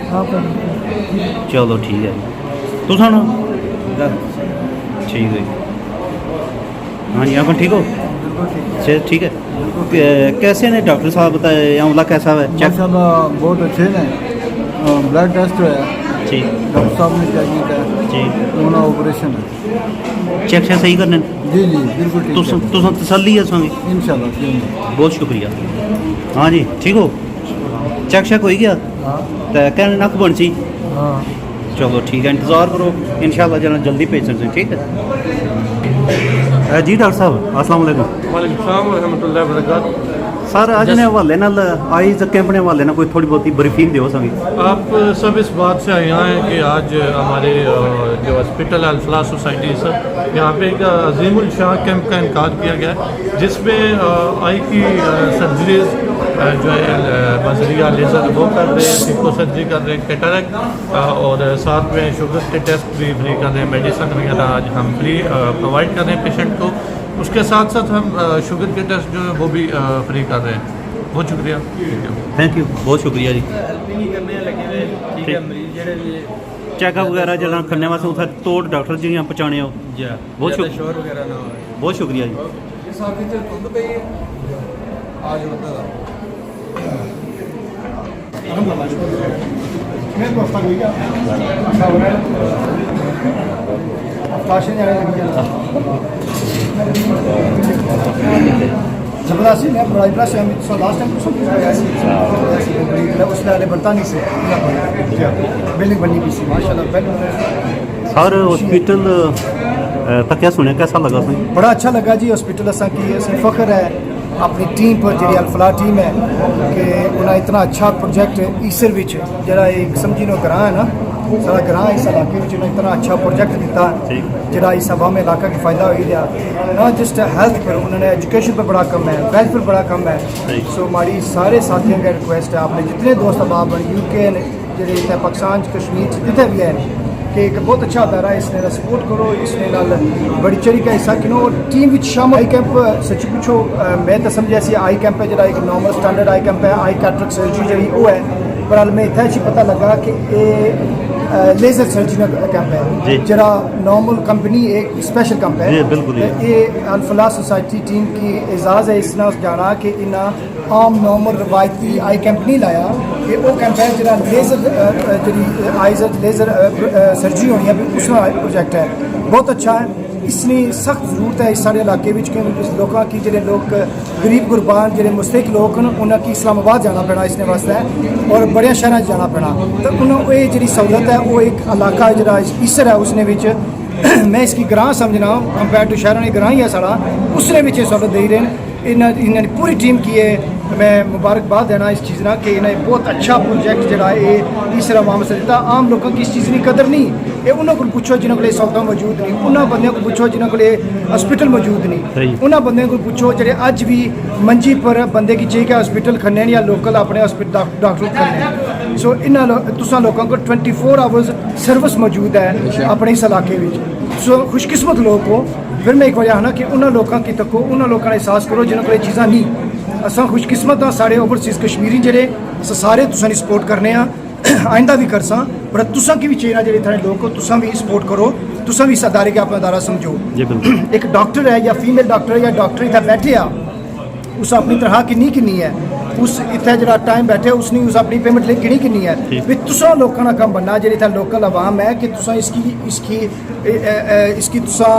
चलो ठीक है तुसां ठीक है हाँ जी आप ठीक हो ठीक है कैसे ने डॉक्टर साहब बताए आंवला कैसा है चेक बहुत अच्छे ने ब्लड टेस्ट है ठीक डॉक्टर साहब ने क्या किया ठीक उन्होंने ऑपरेशन है चेक शेक सही करने जी जी बिल्कुल ठीक तुसां तसल्ली है संगी इंशाल्लाह बहुत शुक्रिया हाँ जी ठीक हो चेक शेक हो गया तो कहने नक बन सी चलो ठीक है इंतज़ार करो इंशाल्लाह जना जल्दी भेज सकते हैं ठीक है जी डॉक्टर साहब अस्सलाम वालेकुम वालेकुम सलाम व रहमतुल्लाहि व बरकातहू सर अज ने हवाले नाल आईज कैंप ने हवाले नाल कोई थोड़ी बहुत ब्रीफिंग दियो संगी आप सब इस बात से आए हैं कि आज हमारे जो हॉस्पिटल अल-फलाह सोसाइटी सर यहाँ पे एक अजीमुल शाह कैंप का इनकाद किया गया है जिसमें आई की सर्जरीज जो है बजरिया लेज़र वो कर रहे हैं सिको सर्जरी कर रहे हैं कैटरैक्ट और साथ में शुगर के टेस्ट भी फ्री कर रहे हैं मेडिसिन वगैरह आज हम फ्री प्रोवाइड कर रहे हैं पेशेंट को उसके साथ साथ हम शुगर के टेस्ट जो है वो भी फ्री कर रहे हैं बहुत शुक्रिया थैंक यू बहुत शुक्रिया जी चेकअप वगैरह जल्द करने वास्ते उत्थे तोड़ डॉक्टर जी पहुँचाने हो बहुत बहुत शुक्रिया जी जबरदस्ती ने बड़ा प्लस लास्ट टाइम उसने बर्तानी से बिल्डिंग बनी भी माशाल्लाह सर हॉस्पिटल तक क्या सुने कैसा लगा सही बड़ा अच्छा लगा जी हॉस्पिटल असा की फख्र है अपनी टीम पर जी अल-फलाह टीम है कि उन्हें इतना अच्छा प्रोजेक्ट ईसर विच जरा एक समझी नो ग्रां है ना सारा ग्रां इस इलाके में इतना अच्छा प्रोजेक्ट दिता जरा इस अवाम इलाका की फ़ायदा हो गया नॉट जस्ट हेल्थ पर उन्होंने एजुकेशन पर बड़ा कम है वेल्थ पर बड़ा कम है सो हमारी सारे साथियों का रिक्वेस्ट है आपने जितने दोस्त अहबाब यूके जो पाकिस्तान कश्मीर जितने भी हैं कि एक बहुत अच्छा अदारा है इसने सपोर्ट करो इसने नाल बड़ी चढ़ी का हिस्सा किनो टीम विच शामिल आई कैंप सच पूछो मैं तो समझा सी आई कैंप है जरा एक नॉर्मल स्टैंडर्ड आई कैंप है आई कैटरेक्ट सर्जरी जी वो है पर हाल में इतना अच्छी पता लगा कि ये लेजर सर्जरी कैंप है जरा नॉर्मल कंपनी एक स्पेशल कैंप है ये अल-फलाह सोसाइटी टीम की एजाज़ है इसने जाना कि इन्हें आम नॉर्मल रवायती आई कैंप नहीं लाया कि वो कैंप है जरा लेजर जी आइज लेजर सर्जरी होनी है उसका प्रोजेक्ट है बहुत अच्छा है इसलिए सख्त जरूरत है इस सारे इलाके में क्योंकि लोगों की जो लोग गरीब गुरबान जो मुस्तक लोग उन्हें इस्लामाबाद जाना पैना इसने वास्ते और बड़े शहर जाना पैना तो उन्होंने ये जी सहूलत है वो एक इलाका जरा ईसर है उसने मैं इसकी ग्रां समझना कंपेयर टू शहरों ने ग्रां ही है सारा उसने सहूलत दे रहे हैं इन्होंने पूरी टीम की है मैं मुबारकबाद देना इस चीज़ ना कि इन्हें बहुत अच्छा प्रोजेक्ट जरा ये इस अवाम से दिता आम लोगों की इस चीज़ की कदर नहीं ये उन्होंने को पूछो जिन्होंने को सहूलत मौजूद नहीं उन्होंने बंदे को पूछो जिन्होंने को हॉस्पिटल मौजूद नहीं उन्होंने बंदे को पूछो जो अज भी मंजी पर बंदे की चाहिए हॉस्पिटल खन्ने या लोकल अपने हॉस्पिटल डॉक्टर खन्ने ਸੋ ਇਹਨਾਂ ਤੁਸਾਂ ਲੋਕਾਂ ਕੋਲ 24 ਆਵਰਸ ਸਰਵਿਸ ਮੌਜੂਦ ਹੈ ਆਪਣੇ ਇਸ ਇਲਾਕੇ ਵਿੱਚ। ਸੋ ਖੁਸ਼ਕਿਸਮਤ ਲੋਕ ਹੋ। ਫਿਰ ਮੈਂ ਇੱਕ ਵਜ੍ਹਾ ਹੈ ਨਾ ਕਿ ਉਹਨਾਂ ਲੋਕਾਂ ਕੀ ਤੱਕੋ, ਉਹਨਾਂ ਲੋਕਾਂ ਦਾ ਅਹਿਸਾਸ ਕਰੋ ਜਿਨ੍ਹਾਂ ਕੋਲ ਇਹ ਚੀਜ਼ਾਂ ਨਹੀਂ। ਅਸਾਂ ਖੁਸ਼ਕਿਸਮਤ ਹਾਂ, ਸਾਡੇ ਓਵਰਸੀਜ਼ ਕਸ਼ਮੀਰੀ ਜਿਹੜੇ ਅਸਾਂ ਸਾਰੇ ਤੁਸਾਂ ਦੀ ਸਪੋਰਟ ਕਰਨੇ ਆ, आइंदा भी करसा, पर तुसा की भी चाहिए जेह्ड़े इत्थै लोग हो, तुसा भी सपोर्ट करो, तुसा भी इस अदारे के अपना अदारा समझो। एक डॉक्टर है या फीमेल डॉक्टर है या डॉक्टर इत्थै बैठे आ, उस अपनी तनखा किन्नी है, उस इत्थै जेह्ड़ा टाइम बैठे उसने उस अपनी पेमेंट लेई गिनी किन्नी है। भी तुसा लोकां दा कम्म बनना जेह्ड़ी इत्थै लोकल आवाम है कि तुसा इसकी तुसा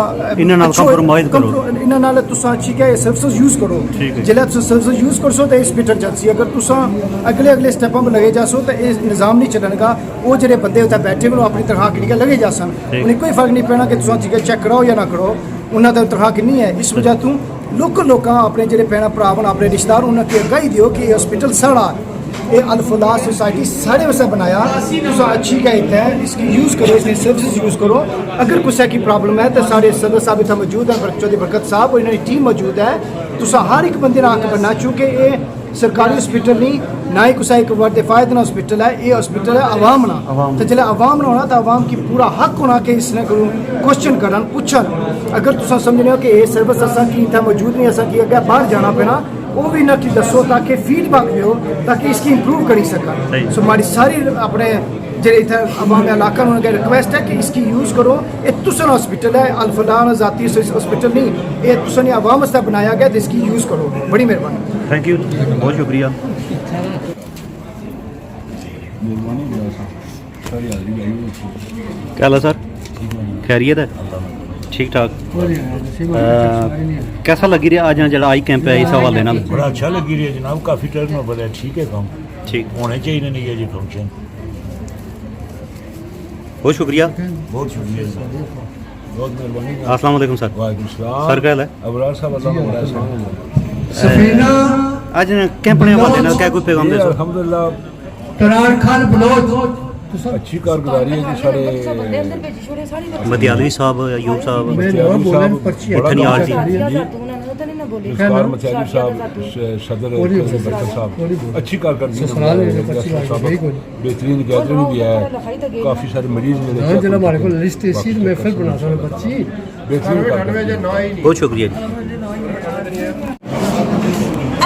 इन्हां नाल कंप्रोमाइज करो, इन्हां नाल तुसा ठीक है सर्विसेज यूज करो। जिल्लै तुसा सर्विसेज यूज करसो ते इस बेटर चलसी। अगर तुसा अगले स्टेपां पर लगे जासो तो ये निज़ाम नहीं चलणगा। वो जेह्ड़े बंदे उत्थै बैठे होन अपनी तनखा किन्नी लगे जासन, उनें कोई फर्क नहीं पैना कि तुसा ठीक है चेक कराओ या ना कराओ, उन्हां दी तनखा किन्नी है। इस वजह तू लोकल लोग अपने जेह्ड़े भैन भ्रा न अपने रिश्तेदार उन्हें अगाही दियो कि हॉस्पिटल साढ़ा ये अल फलाह सोसाइटी साढ़े वास्ते बनाया, तुस अच्छी गै इत्थै इसकी यूज़ करो, इसकी सर्विस यूज़ करो। अगर कुछ की प्रॉब्लम है तो सारे सदर साहब इतना मौजूद हैं, चौधरी बरकत साहब और इन्होंने टीम मौजूद है। तुस हर एक बंदे का हक बनना, चूँकि ये सरकारी हॉस्पिटल नहीं ना ही कुछ एक वफायत ना हॉस्पिटल है, ये हॉस्पिटल है आवाम ना। तो जिसले आवाम ना होना तो आवाम की पूरा हक होना कि इसने क्वेश्चन करन पुछन। अगर तुस समझने हो कि ये सर्विस असा की इतना मौजूद नहीं, असा की अगर बाहर जाना पैना, वो भी ना कि दसो ताकि फीडबैक दो ताकि इसकी इंप्रूव करी सकन। सो हमारी सारी अपने जो इतना अवाम इलाका उनके रिक्वेस्ट है कि इसकी यूज़ करो। ये तुसन हॉस्पिटल है, अल फलाह ज़ाती हॉस्पिटल नहीं, ये तुसन आवाम वास्ते बनाया गया, तो इसकी यूज़ करो। बड़ी मेहरबानी, थैंक यू, बहुत शुक्रिया। क्या हाल है सर, खैरियत है, ठीक ठाक। कैसा लगी रहा आज जो आई कैंप है इस हवाले नाल? बड़ा अच्छा लगी रही है जनाब, काफ़ी टर्नओवर है, ठीक है काम ठीक होने चाहिए नहीं है जी फंक्शन। बहुत शुक्रिया, बहुत शुक्रिया सर, बहुत मेहरबानी। अस्सलाम वालेकुम सर। वालेकुम सलाम सर क्या हाल है? अबरार साहब अल्लाह सफीना आज कैंप ने हवाले नाल क्या कोई पैगाम दे सो? अल्हम्दुलिल्लाह करार खान बलोच अच्छी कारगुजारी है जी सारे मदियालवी साहब, अयूब साहब, इफ्तार मथियारी साहब, सदर बरकत साहब, अच्छी कारकर्दगी, बेहतरीन गैदरिंग भी है, काफ़ी सारे मरीज मिले। हमारे को लिस्ट इसी मैं फिर बना सकता बच्ची बेहतरीन। बहुत शुक्रिया जी।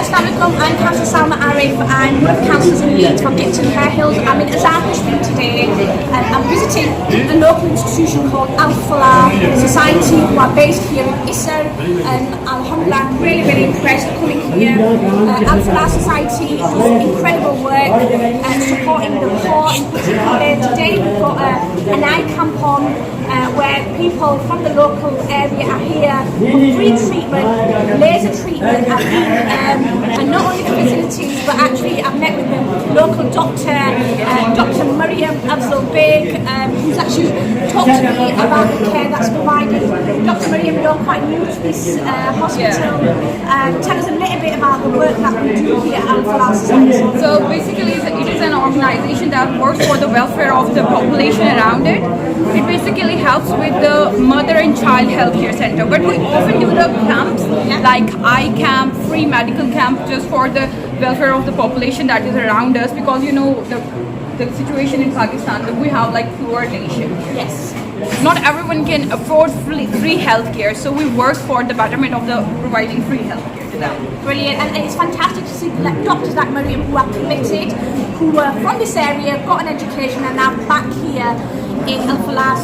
Assalamualaikum, I'm Councillor Salma Arif. I'm one of the councillors in Leeds from Dicton Care Hills. I'm in Azhar Kashmir today. I'm visiting a local institution called Al Falah Society, who are based here in Isser. Alhamdulillah, I'm really, really impressed coming here. Al Falah Society does incredible work supporting the poor in particular. Today we've got an eye camp on where people from the local area are here for free treatment, laser treatment, and not only the facilities but actually I've met with the local doctor, Dr. Mariam Afzal Beg, who's actually talked to me about the care that's provided. Dr. Mariam, you're quite new to this hospital. Tell us a little bit about the work that we do here at Al Falah Society. So basically it is an organization that works for the welfare of the population around it. It basically helps with the mother and child healthcare center, but we often do the camps like eye camp, free medical camp, just for the welfare of the population that is around us, because you know the situation in Pakistan, that we have like fluoridation. Yes. Not everyone can afford free healthcare, so we work for the betterment of the providing free healthcare to them. Brilliant, and it's fantastic to see like doctors like Mariam who are committed, who are from this area, got an education, and are back here in Al Falah,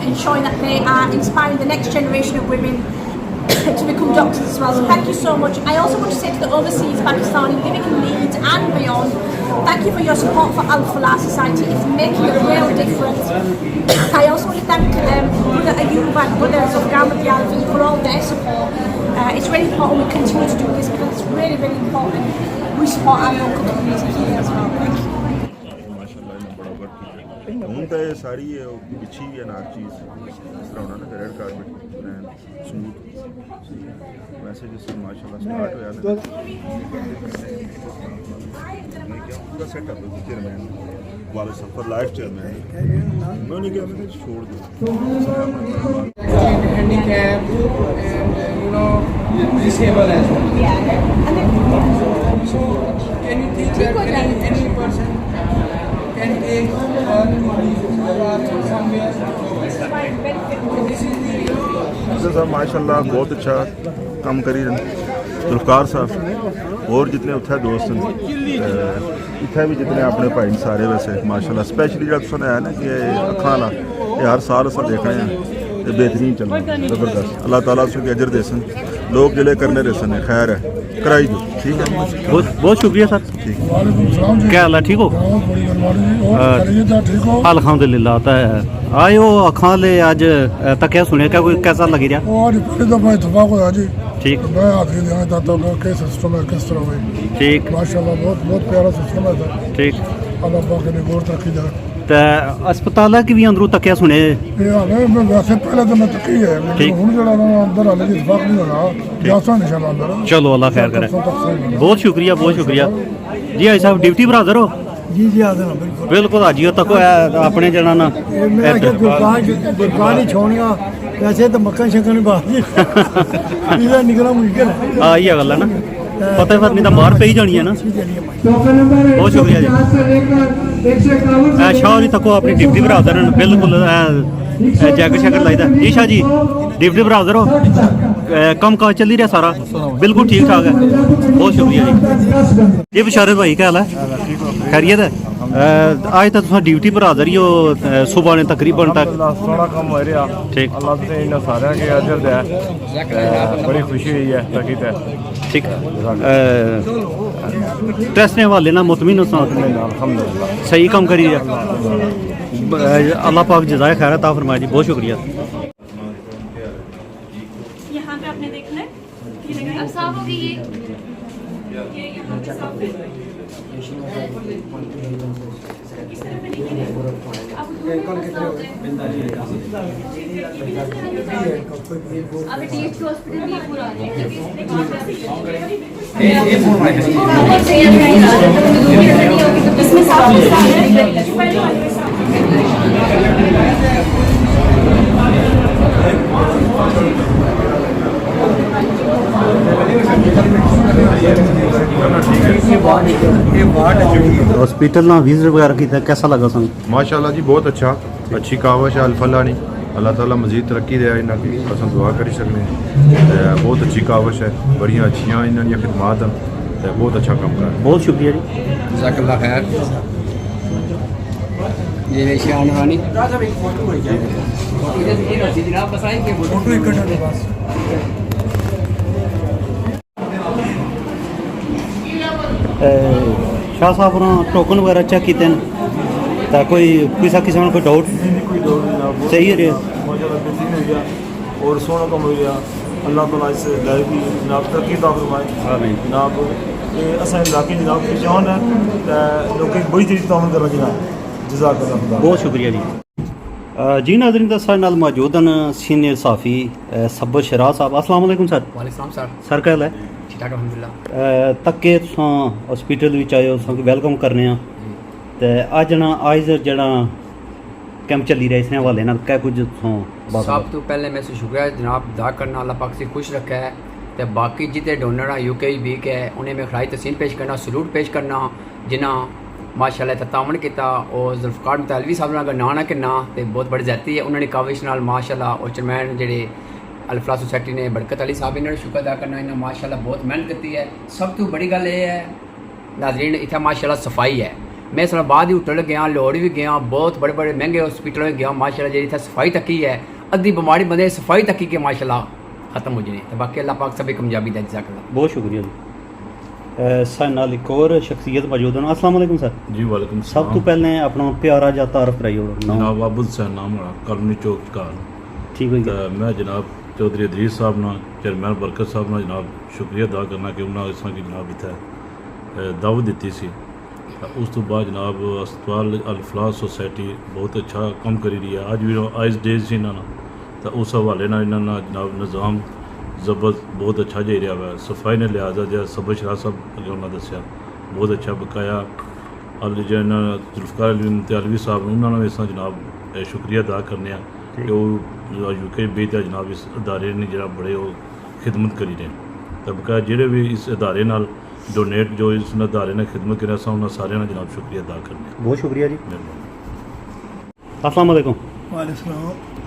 ensuring that they are inspiring the next generation of women to become doctors as well. So thank you so much. I also want to say to the overseas Pakistani living in Leeds and beyond, thank you for your support for Al Falah Society. It's making a real difference. I also want to thank Brother Ayub and Brother Zofgan Madialvi for all their support. It's really important we continue to do this because it's really, really important we support our local community here as well. Thank you. ਹੁਣ ਤਾਂ ਇਹ ਸਾਰੀ ਪਿੱਛੀ ਵੀ ਅਨਾਰ ਚੀਜ਼ ਇਸ ਤਰ੍ਹਾਂ ਹੋਣਾ ਨਾ red carpet smooth ਵੈਸੇ ਜਿਸ ਮਾਸ਼ਾਅੱਲਾ ਸਟਾਰਟ ਹੋਇਆ ਨਾ ਪੂਰਾ ਸੈਟਅਪ ਹੈ ਚੇਅਰਮੈਨ ਵਾਲੇ ਸਫਰ ਲਾਈਫ ਚੇਅਰਮੈਨ ਮੈਂ ਨਹੀਂ ਕਿਹਾ ਮੈਂ ਛੋੜ ਦੋ handicap and you know disabled as well. So can you think that any person can take somewhere. This is the साहब माशाल्लाह बहुत अच्छा काम करी जुल्फकार साहब और जितने उत्थे दोस्त न इत्थे भी जितने अपने भाई सारे वैसे माशाल्लाह स्पैशली जो सुना है ना कि अखां वाला ये हर साल अस देखने हैं तो बेहतरीन चलना जबरदस्त अल्लाह ताला उसके अजर दे सन लोग जिले करने दे सन खैर है कराई दो ठीक है बहुत बहुत शुक्रिया सर क्या हाल है ठीक हो अल्हम्दुलिल्लाह आयो अखां ले आज तक सुने क्या कोई कैसा लगी रहा ठीक सिस्टम है किस तरह हुई ठीक माशाल्लाह बहुत प्यारा सिस्टम है ठीक अल्लाह पाक ने गौर रखी जाए ते अस्पताल की भी अंदरों तक सुने ये हाले वैसे पहले तो मैं तकी है लेकिन हुन जड़ा अंदर हाले की इत्तेफाक नहीं होना जासा इंशाल्लाह अंदर चलो अल्लाह खैर करे बहुत शुक्रिया जी आई साहब डिप्टी ब्रादर हो जी हाजिर बिल्कुल बिल्कुल हाजी तक अपने जना ना गुरबानी छोड़िया वैसे तो मक्का शक्कर निकलना मुश्किल है ये गल है ना पता है नहीं तो बाहर पे ही जानी है ना बहुत शुक्रिया जी शाह जी तको अपनी डिप्टी ब्रादर बिल्कुल जैकेट शैकेट लाई जी शाह जी डिप्टी ब्रादर हो कम काज चली रहा सारा बिल्कुल ठीक ठाक है बहुत शुक्रिया जी जी बशारत भाई क्या हाल है खैरियत है आज तक तुम ड्यूटी पर हाजिर ही हो सुबह ने तकरीबन तक सोना कम हो रहा ठीक अल्लाह से इन सारे के अजर दे बड़ी खुशी हुई है तकी ते ठीक टेस्ट ने हवाले ना मुतमिन अल्हम्दुलिल्लाह सही काम करी अल्लाह पाक जज़ाए खैर अता फरमाए जी बहुत शुक्रिया यहाँ पे आपने देखना है अब साफ हो गई ये यहाँ पे साफ है इस तरह पे नहीं अब अब टीएचसी हॉस्पिटल ये पूरा इसमें साफ हॉस्पिटल ना विजिट वगैरह की कैसा लगा सन माशाल्लाह जी बहुत अच्छा अच्छी कावश है अल्फल्ला नहीं अल्लाह ताला मजीद तरक्की दे इन्हां की अस दुआ करी सकने बहुत अच्छी कावश है बड़ियां अच्छियां इन्हां दी खिदमात हैं बहुत अच्छा काम कर बहुत शुक्रिया जी जज़ाकल्लाह खैर ये शान रानी जनाब बताएंगे फोटो इकट्ठा दे बस शाह साहब ना टोकन वगैरह चेक किए तो कोई किसी किसी में कोई डाउट सही है और सोना कम हो गया अल्लाह ताला इस घर की जनाब तरक्की अता फरमाए जनाब ये असा इलाके जनाब पहचान है लोग बड़ी तेजी तावन करना जनाब जज़ाकल्लाह बहुत शुक्रिया जी जी नाज़रीन तो सारे नाल मौजूद हैं सीनियर साफ़ी सब्बर शराज साहब अस्सलाम वालेकुम सर वालेकुम सर सर क्या हाल है ठीक ठाक अल्हम्दुलिल्लाह तक के तुसां हॉस्पिटल विच आए हो तुसां वेलकम करने आ ते अज ना आज जड़ा कैंप चली रहा इसने हवाले नाल क्या कुछ सब तो पहले मैं शुक्रिया जनाब अदा करना अल्लाह पाक से खुश रखा है तो बाकी जितने डोनर हैं यूके भी के उन्हें मैं खराई तहसीन पेश करना सलूट पेश करना जिन्हें माशाल्लाह तावन किया और जुल्फकार मतलवी साहब का ना ना कि ना तो बहुत बड़ी जाती है उन्होंने काविश नाल माशाल्लाह और चेयरमैन जेडे अल्फला सोसाइटी ने बरकत अली साहब इन्होंने शुक्र अदा करना इन्हें माशाल्लाह बहुत मेहनत की है सब तो बड़ी गल ये है नाज़रीन इतना माशाल्लाह सफाई है मैं इस्लामाबाद ही होटल गया लाहौर भी गया बहुत बड़े बड़े महंगे हॉस्पिटल में गया माशाल्लाह जी इतना सफाई तकी है अद्धी बीमारी बंदे सफाई तकी के माशाल्लाह खत्म हो जाए तो बाकी अल्लाह पाक सभी कामयाबी दे जज़ाकल्लाह बहुत शुक्रिया जी सारे नाल एक और शख्सियत मौजूद है अस्सलाम वालेकुम सर जी वालेकुम सब तो पहले अपना प्यारा जा तारफ कराइयो जनाब अब्दुल हुसैन नाम है कॉलोनी चौक का ठीक है मैं जनाब चौधरी अदरीस साहब ना चेयरमैन बरकत साहब ना जनाब शुक्रिया अदा करना कि उन्होंने इस की जनाब इतना दावत दी सी उस तो बाद जनाब अस्पताल अल-फलाह सोसाइटी बहुत अच्छा काम करी रही है अज भी आइस डेज से इन्होंने तो उस हवाले ना इन्होंने जनाब निज़ाम जबरदस्त बहुत अच्छा जाई रहा है सफाई ने लिहाजा जो सबर शराह साहब अगर उन्होंने दसिया बहुत अच्छा बकाया अल जो जुल्फकार अलवी साहब उन्होंने इस जनाब शुक्रिया अदा करने कि वो यूके बेच जनाब इस अदारे ने जरा बड़े वो खिदमत करी रहे तो बकाया जेडे भी इस अदारे नाल ਡੋਨੇਟ ਜੋ ਇਸ ਅਦਾਰੇ ਨੇ ਖਿਦਮਤ ਕਰਿਆ ਸਾ ਉਹਨਾਂ ਸਾਰਿਆਂ ਦਾ ਜਨਾਬ ਸ਼ੁਕਰੀਆ ਅਦਾ ਕਰਨੇ ਬਹੁਤ ਸ਼ੁਕਰੀਆ ਜੀ। ਮਿਹਰਬਾਨੀ। अस्सलाम वालेकुम। ਵਾਲੇਕੁਮ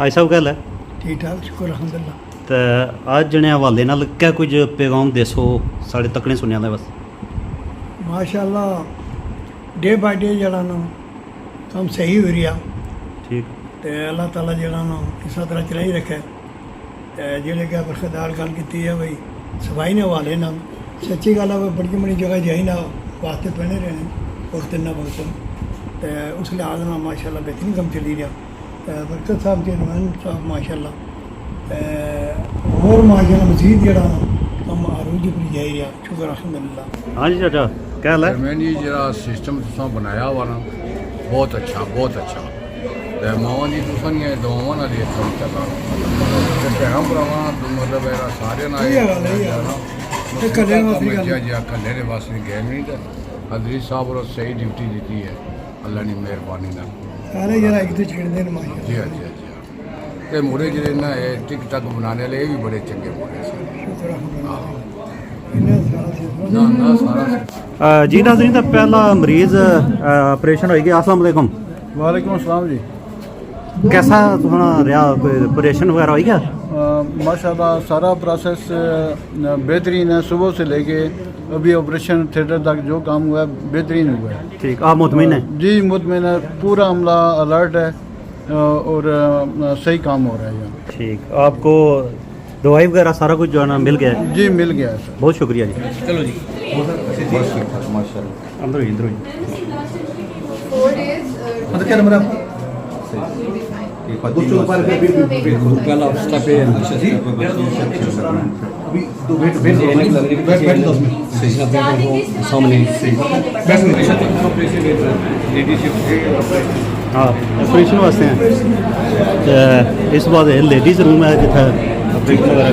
ਹਾਈ ਸਾਹਿਬ ਗੱਲ ਹੈ ਠੀਕ ਠਾਕ ਸ਼ੁਕਰ ਅਲਹਮਦੁਲਿਲਾ। ਤੇ ਅੱਜ ਜਣੇ ਹਵਾਲੇ ਨਾਲ ਕਿਆ ਕੁਝ ਪੈਗਾਮ ਦੇਸੋ ਸਾਡੇ ਤੱਕਣੇ ਸੁਣਿਆ ਦਾ ਬਸ। ਮਾਸ਼ਾਅੱਲਾ ਡੇ ਬਾਏ ਡੇ ਜਿਹੜਾ ਨਾ ਕੰਮ ਸਹੀ ਹੋ ਰਿਹਾ ਠੀਕ ਤੇ ਅੱਲਾਹ ਤਾਲਾ ਜਿਹੜਾ ਨਾ ਇਸੇ ਤਰ੍ਹਾਂ ਚਲਾਈ ਰੱਖੇ ਤੇ ਜਿਹੜੇ ਕਿ ਬਰਖਦਾਰ ਗੱਲ ਕੀਤੀ ਹੈ ਬਈ ਸਫਾਈ ਨੇ ਹਵਾਲੇ ਨਾਲ ਸੱਚੀ ਗੱਲ ਹੈ ਬੜੀ ਬੜੀ ਜਗ੍ਹਾ ਜਾਈ ਨਾ ਵਾਸਤੇ ਪੈਣੇ ਰਹਿਣੇ ਵਕਤ ਨਾ ਵਕਤ ਤੇ ਉਸ ਲਿਹਾਜ਼ ਨਾਲ ਮਾਸ਼ਾਅੱਲਾ ਬਿਹਤਰੀਨ ਕੰਮ ਚੱਲੀ ਰਿਹਾ ਤੇ ਬਰਕਤ ਸਾਹਿਬ ਦੇ ਨੁਮਾਇੰਦ ਸਾਹਿਬ ਮਾਸ਼ਾਅੱਲਾ ਤੇ ਹੋਰ ਮਾਸ਼ਾਅੱਲਾ ਮਜ਼ੀਦ ਜਿਹੜਾ ਕੰਮ ਆਰੂਜ ਪਰ ਜਾਈ ਰਿਹਾ ਸ਼ੁਕਰ ਅਲਹਮਦੁਲਿਲਾ। ਹਾਂਜੀ ਚਾਚਾ क्या हाल है? मैं जी जरा सिस्टम तुसा बनाया हुआ ना बहुत अच्छा ते मावां जी तुसा नहीं दुआवां नाल ही काम चला ते भैणां भरावां मतलब मेरा सारे नाल कल्ले ने बस नहीं गए नहीं ते हजरी साहब और सही ड्यूटी दी है अल्लाह ने मेहरबानी नाल सारे जरा एक तो छेड़दे ने माशा जी हाँ ते मुड़े जेह्ड़े ना टिक टक बनाने वाले ये भी बड़े चंगे मुड़े से जी नाज़रीन, पहला मरीज ऑपरेशन हो गया। अस्सलाम वालेकुम। वालेकुम अस्सलाम जी। कैसा थोड़ा रहा ऑपरेशन वगैरह हो गया? माशाल्लाह सारा प्रोसेस बेहतरीन है। सुबह से लेके अभी ऑपरेशन थिएटर तक जो काम हुआ है बेहतरीन हुआ है। ठीक, आप मुतमिन हैं? जी मुतमिन है, पूरा अमला अलर्ट है और सही काम हो रहा है यहाँ। ठीक, आपको दवाई वगैरह सारा कुछ जो है ना मिल गया है? जी मिल गया है सर। बहुत शुक्रिया जी। चलो जी। माशाल्लाह। अंदर ही क्या नंबर आपका? हाँ ऑपरेशन वास्ते हैं। इस बाद लेडीज़ रूम है जिथे ऑपरेशन वगैरह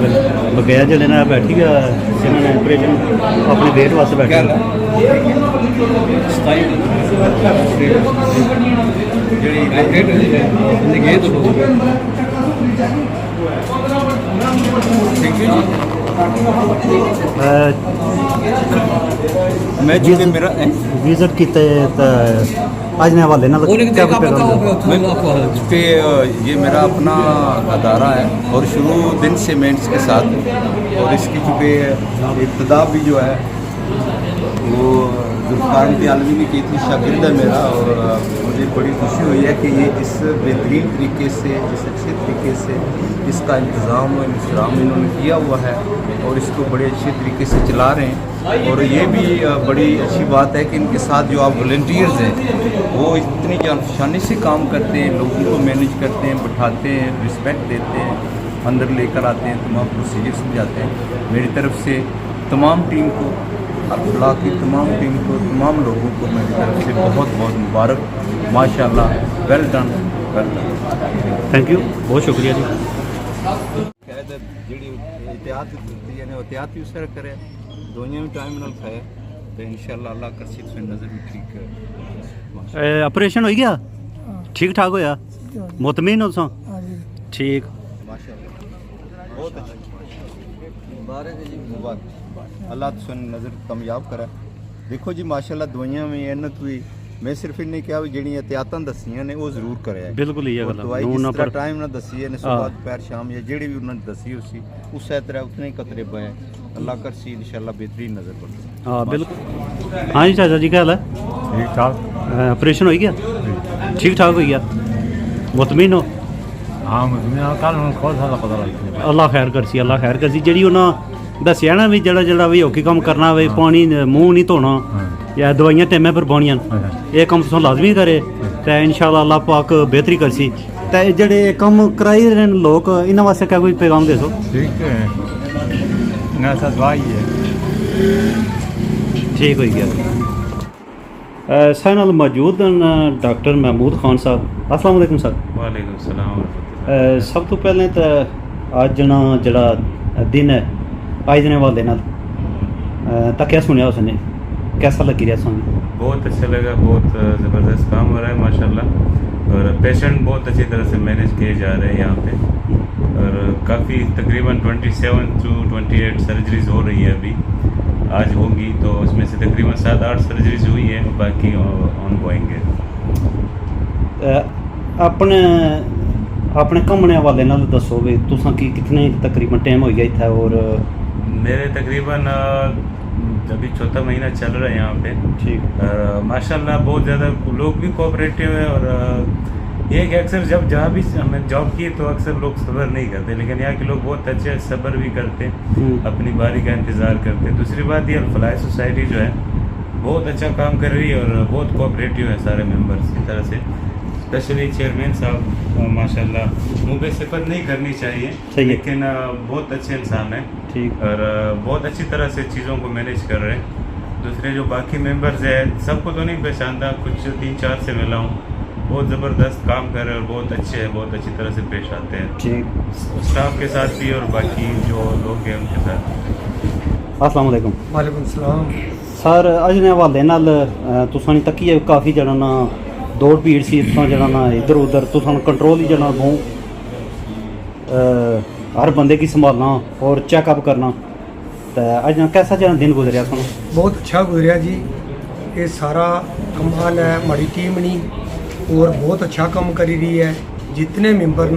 बकाया जल्द ना बैठी गया जिन्होंने ऑपरेशन अपने वेट वास्ते बैठे मैं जी मेरा विजिट किते आज ने हवाले ना पे ये मेरा अपना अदारा है और शुरू दिन से मैं इसके साथ और इसकी चूँकि इब्तदा भी जो है वो जुल्फ़ार की आलमी ने की थी, शागिर्द है मेरा और मुझे बड़ी खुशी हुई है कि ये इस बेहतरीन तरीके से इस अच्छे तरीके से इसका इंतज़ाम और इंतज़ाम इन्होंने किया हुआ है और इसको बड़े अच्छे तरीके से चला रहे हैं। और ये भी बड़ी अच्छी बात है कि इनके साथ जो आप वॉलंटियर्स हैं वो इतनी जानफशानी से काम करते हैं, लोगों को मैनेज करते हैं, बिठाते हैं, रिस्पेक्ट देते हैं, अंदर लेकर आते हैं, तमाम प्रोसीजर समझाते हैं। मेरी तरफ से तमाम टीम को, अफला की तमाम टीम को, तमाम लोगों को मेरी तरफ से बहुत बहुत मुबारक। माशाल्लाह, well done, well done. Thank you, बहुत शुक्रिया जी। जी एहतियात दी ने एहतियात भी उससे करे, दोनिया भी टाइम नाल खाए तो इंशाल्लाह अल्लाह कर सी से नजर भी ठीक है। ऑपरेशन हो गया ठीक ठाक होया? मुतमिन हो? ठीक, माशाल्लाह बहुत अच्छा, मुबारक है जी, मुबारक। अल्लाह तो सुन नज़र कामयाब करा। देखो जी माशाल्लाह दवाइयां में एनक भी मैं सिर्फ इन्हें क्या भी जड़ी एहतियातां दसियां ने वो जरूर करे। बिल्कुल ही है दवाई जिस तरह टाइम ना दसी है सुबह दोपहर शाम या जेड़ी भी उन्होंने दसी उसी उस तरह उतने ही कतरे पे अल्लाह कर सी इंशाल्लाह बेहतरीन नज़र पड़े। हाँ बिल्कुल। हाँ जी चाचा जी क्या हाल है? ठीक ठाक। ऑपरेशन हो गया ठीक ठाक हो गया? मुतमिन हो? हाँ मुतमिन। कल खुद सारा पता लग गया। अल्लाह खैर कर सी, अल्लाह खैर कर सी। जी उन्होंने दसिया ना भी जड़ा भी औखी काम करना वे पानी मूँह नहीं धोना या दवाइयां टाइमें पर पानियां ये काम तुम लाजमी करे तो इंशाल्लाह अल्लाह पाक बेहतरी कर सी। तो जेडे कम कराई रहे लोग इन्होंने वास्ते क्या कोई पैगाम दे सो? ठीक है, ऐसा दवाई है ठीक हो गया। सारे नाल मौजूद डॉक्टर महमूद खान साहब। अस्सलाम वालेकुम सर। वालेकुम सलाम। सब तो पहले तो अज ना जड़ा दिन है आज दिन हवाले नाल तो क्या सुनिया उसने, कैसा लगी रहा सुन? बहुत अच्छा लगा, बहुत ज़बरदस्त काम हो रहा है माशाल्लाह और पेशेंट बहुत अच्छी तरह से मैनेज किए जा रहे हैं यहाँ पे और काफ़ी तकरीबन 27 to 28 सर्जरीज हो रही है अभी आज होंगी, तो उसमें से तकरीबन 7-8 सर्जरीज हुई है, बाकी ऑन गोइंग है। अपने अपने घूमने हवाले नाल दसो भी तुसां की कितने तकरीबन टाइम हो गया इत्थे? और मेरे तकरीबन अभी चौथा महीना चल रहा है यहाँ पे। ठीक। और माशाल्लाह बहुत ज़्यादा लोग भी कोऑपरेटिव है, और ये कि अक्सर जहाँ भी हमने जॉब की तो अक्सर लोग सब्र नहीं करते, लेकिन यहाँ के लोग बहुत अच्छे सब्र भी करते हैं, अपनी बारी का इंतज़ार करते हैं। दूसरी बात ये अल-फलाह सोसाइटी जो है बहुत अच्छा काम कर रही है और बहुत कोऑपरेटिव है सारे मेंबर्स की तरह से। स्पेशली चेयरमैन साहब माशाल्लाह, मुँह पे सिफत नहीं करनी चाहिए, लेकिन बहुत अच्छे इंसान हैं। ठीक। और बहुत अच्छी तरह से चीज़ों को मैनेज कर रहे हैं। दूसरे जो बाकी मेंबर्स हैं सबको तो नहीं पहचानता, कुछ 3-4 से मिला हूँ, बहुत ज़बरदस्त काम कर रहे हैं और बहुत अच्छे हैं, बहुत अच्छी तरह से पेश आते हैं। ठीक। स्टाफ के साथ भी और बाकी जो लोग हैं उनके साथ। अस्सलाम वालेकुम। वालेकुम सलाम। सर अज ने हवाले नाल तुसां नी तकी है काफ़ी जना ना दौड़ भीड़ सी इत्थों जना ना इधर उधर तुसां कंट्रोल ही जना बहु हर बंदे की संभालना और चेकअप करना, तो अज कैसा जना दिन गुजरिया तुहानू? बहुत अच्छा गुजरिया जी, ये सारा कमाल है हमारी टीम नी, और बहुत अच्छा काम करी रही है जितने मेंबर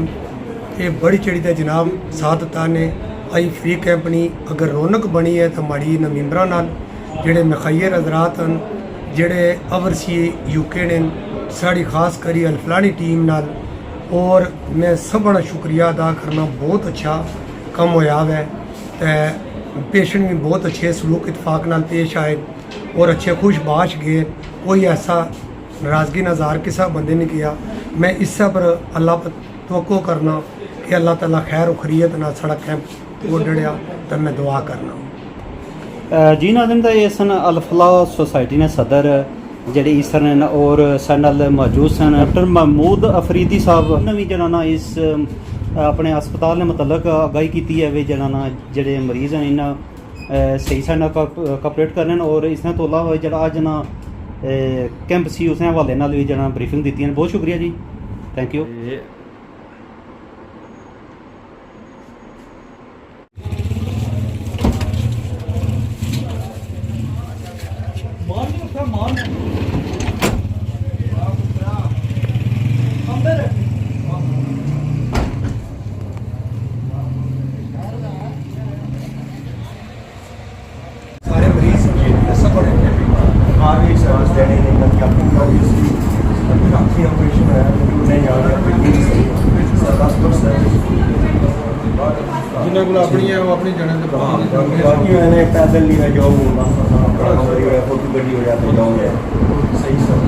ये बड़ी चढ़ी ते जनाब साथ ताने आई फ्री कैंप नी अगर रौनक बनी है तो हमारी इन मेंबरां नाल जेड़े मखैर हजरात हैं जेड़े अवरसी यूके ने साड़ी खास करी अल-फलाह टीम नाल, और मैं सब बड़ा शुक्रिया अदा करना, बहुत अच्छा कम होया है। तो पेशेंट भी बहुत अच्छे सलूक इतफाक नाल पेश आए और अच्छे खुश बाश गए, कोई ऐसा नाराज़गी नज़ार किसा बंदे ने किया। मैं इससे पर अल्लाह पर तवक्को करना कि अल्लाह ताला खैर उखरीत ना सड़क कैंप ओडड़िया, तो मैं दुआ करना। जी नाज़िम दा इस अल-फलाह सोसाइटी ने सदर जेडे ईसर ने और साडे नाल मौजूद सन डॉक्टर महमूद अफरीदी साहब ने भी जना ना इस अपने अस्पताल ने मतलब आगाही की है भी जना ना जेडे मरीज हैं इन्ना सही साडे नाल कोऑपरेट करन, और इसने तो अलावा जेड़ा अज ना कैंप सी उसने हवाले नाल भी जना ब्रीफिंग दी है। बहुत शुक्रिया जी, थैंक यू। सारे मरीज ऐसा बड़े आगे सांस लेने नहीं लगी अपनी आखिरी ऑपरेशन है नहीं आ रहा जिन्हें को अपनी है वो अपनी जने से बाकी मैंने पैदल लिया जाओ फोटो गड्डी हो जाती जाओगे सही सब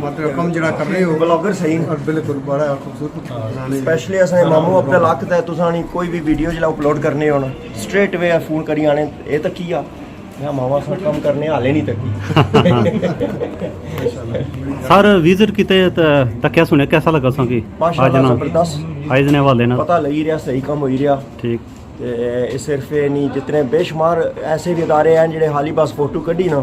मतलब कम जड़ा कर रहे हो ब्लॉगर सही बिल्कुल बड़ा खूबसूरत स्पेशली असने मामू अपने इलाके ते तुसानी कोई भी वीडियो जिला अपलोड करने होना स्ट्रेट वे फोन करी आने ए तकी आ मैं मामा सब काम करने हाले नहीं तकी सर विजिट किते तक्या सुने कैसा लगा संगी माशाल्लाह जबरदस्त आज ने वाले ना पता लगी रहा सही काम हो ही रहा ठीक ते सिर्फ नहीं जितने बेशुमार ऐसे भी इदारे हैं जिहड़े हाली बस फोटो कड्ढी ना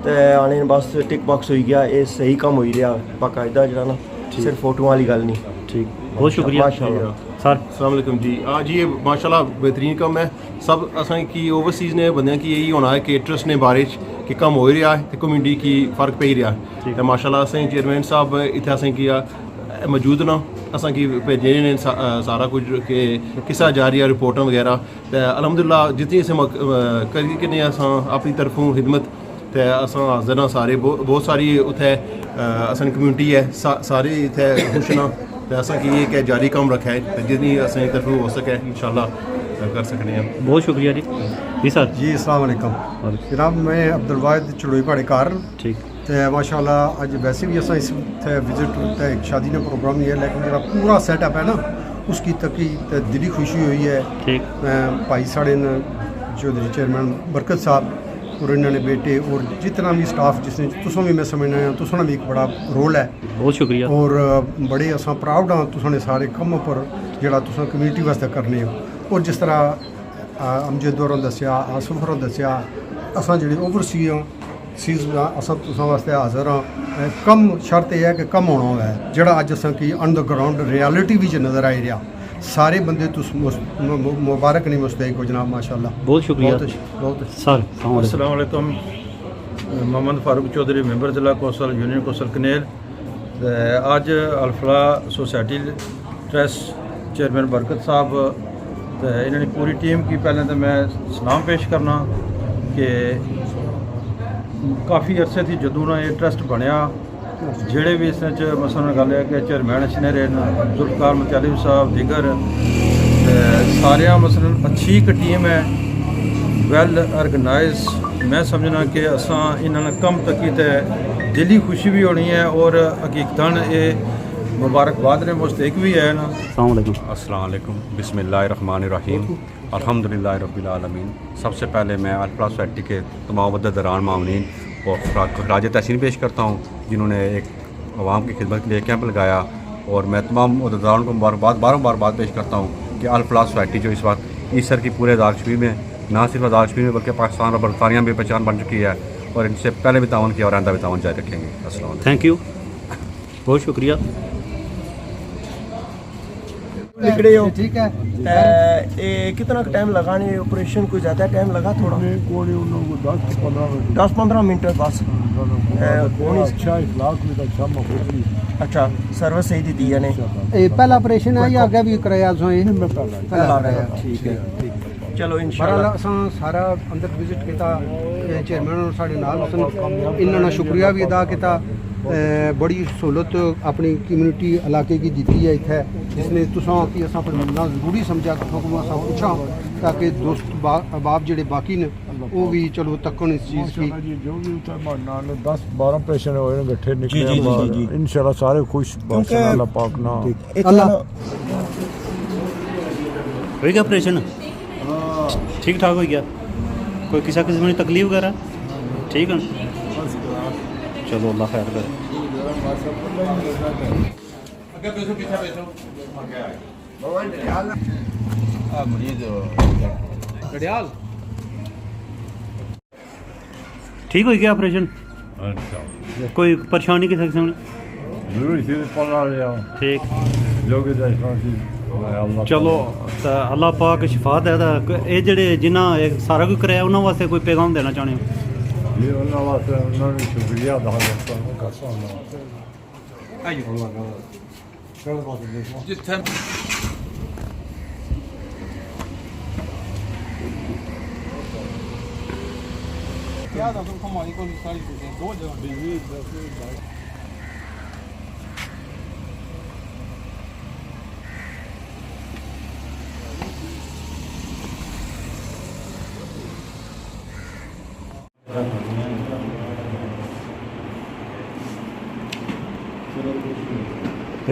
ते आने बस टिक बॉक्स हो गया ये सही काम हो ही रहा बाकायदा जरा ना सिर्फ फोटो वाली गल नहीं ठीक बहुत शुक्रिया माशाल्लाह सर अस्सलाम वालेकुम जी आज ये माशाल्लाह बेहतरीन काम है सब असें की ओवरसीज़ ने बंदे की यही होना है कि ट्रस्ट ने बारे कि कम हो ही रहा है तो कम्यूनिटी की फ़र्क पे ही रहा है तो माशाल्लाह असें चेयरमैन साहब इत्थे असें किया मौजूद ना असें की भेजे ने सारा कुछ कि किसा जा रही है रिपोर्टां वगैरह तो अलहमदुलिल्लाह जितनी असें करी कि असां अपनी तरफों खिदमत तो असां हाज़र ना सारे बहुत सारी उत्थे असें कम्यूनिटी है सारे इत्थे खुश ना तो असें की ये जारी काम रखा है तो जितनी असें तरफों हो सके इंशाल्लाह कर सकते हैं। बहुत शुक्रिया जी जी सर जी अस्सलाम वालेकुम जनाब मैं अब्दुल वाहिद चड़ोई पहाड़ी कार ठीक तो माशाल्लाह अज वैसे भी असा इस विजिट तो एक शादी का प्रोग्राम नहीं है लेकिन जो पूरा सेटअप है ना उसकी तकी तो दिली खुशी हुई है ठीक भाई साढ़े चौधरी चेयरमैन बरकत साहब और इन्होंने बेटे और जितना भी स्टाफ जिसने तुसों भी मैं समझना है तुसों भी एक बड़ा रोल है बहुत शुक्रिया और बड़े असा प्राउड हाँ तुसों सारे कम पर जोड़ा तुम कम्यूनिटी वास्ते करने हो और जिस तरह अमजद होरें दस्या आसफ होरें दस्या असां जेह्ड़े ओवरसी ਸੀਜ਼ ਅਸਾਂ ਤੁਸਾਂ ਵਾਸਤੇ ਹਾਜ਼ਰ ਹਾਂ ਕਮ ਸ਼ਰਤ ਇਹ ਹੈ ਕਿ ਕਮ ਹੋਣਾ ਹੋਇਆ ਜਿਹੜਾ ਅੱਜ ਅਸਾਂ ਕੀ ਔਨ ਦ ਗਰਾਊਂਡ ਰਿਐਲਿਟੀ ਵਿੱਚ ਨਜ਼ਰ ਆਈ ਰਿਹਾ ਸਾਰੇ ਬੰਦੇ ਤੁਸ ਮੁਬਾਰਕ ਨਹੀਂ ਮੁस्तैक हो जनाब माशाल्लाह बहुत शुक्रिया बहुत सर अस्सलाम वालेकुम मोहम्मद फारूक चौधरी मैंबर जिला कौंसल यूनियन कौंसल कनेल अज अलफला सोसाइटी ट्रस्ट चेयरमैन बरकत साहब तो इन्होंने पूरी टीम की पहले तो मैं सलाम पेश करना कि काफ़ी अरसे थी जदों ना ये ट्रस्ट बनया ਜਿਹੜੇ ਵੀ ਇਸ ਵਿੱਚ ਮਸਲਾ ਗੱਲ ਹੈ ਕਿ ਚੇਅਰਮੈਨ ਅਛਨੇ ਰਹੇ ਜ਼ੁਲਫਕਾਰ ਮੁਤਲਿਬ ਸਾਹਿਬ ਦਿਗਰ ਸਾਰਿਆਂ ਮਸਲਨ ਅੱਛੀ ਇੱਕ ਟੀਮ ਹੈ ਵੈਲ ਆਰਗੇਨਾइज मैं समझना कि असा इन्होंने कम तक दिली खुशी भी होनी है और हकीकतन ये मुबारकबाद ने मुस्तक भी है ना। अस्सलाम वालेकुम बिस्मिल्लाहिर्रहमानिर्रहीम अल्हम्दुलिल्लाह रब्बिल आलमीन। सबसे पहले मैं अलफला सोसाइटी के तमाम दरान मामलीन और खराज तहसीन पेश करता हूँ जिन्होंने एक आवाम की खिदमत के लिए कैंप लगाया और मैं तमाम अहदेदारों को बार पेश करता हूँ कि अलफला सोसाइटी जो इस वक्त ईसर की पूरे आज़ाद कश्मीर में ना सिर्फ आज़ाद कश्मीर में बल्कि पाकिस्तान और बरतानिया में पहचान बन चुकी है और इनसे पहले भी तावन किया और आइंदा भी तावन जारी रखेंगे। अस्सलाम वालेकुम। थैंक यू बहुत शुक्रिया। निकले हो ठीक है कितना टाइम लगा नहीं ऑपरेशन को ज़्यादा टाइम लगा थोड़ा 10-15 मिनट बस अच्छा सर्विस सही दी है ने पहला ऑपरेशन है या आगे भी कराया पहला ठीक है चलो इंशाल्लाह सारा अंदर विजिट किया चेयरमैन साढ़े नाल इन्होंने शुक्रिया भी अदा किया बड़ी सहूलत अपनी कम्यूनिटी इलाके की दी है इतने जिसने तुसा कि असा फिर मिलना जरूरी समझा हुक्म असा पूछा ताकि दोस्त बाप जेडे बाकी ने वो भी चलो तकन इस चीज़ की जो भी 10-12 पेशेंट होए गठे निकले इंशाल्लाह सारे खुश अल्लाह पाक ना अल्लाह हो गया ऑपरेशन ठीक ठाक हो गया कोई किसी किस्म की तकलीफ वगैरह ठीक है चलो अल्लाह खैर करे। ठीक हो गया ऑपरेशन कोई परेशानी किसी किस्म की ठीक चलो अल्लाह पाक शिफा दे ये जेडे जिन्हें सारा कुछ कराया उन्होंने वास्ते कोई पैगाम देना चाहते हो? शुक्रिया हो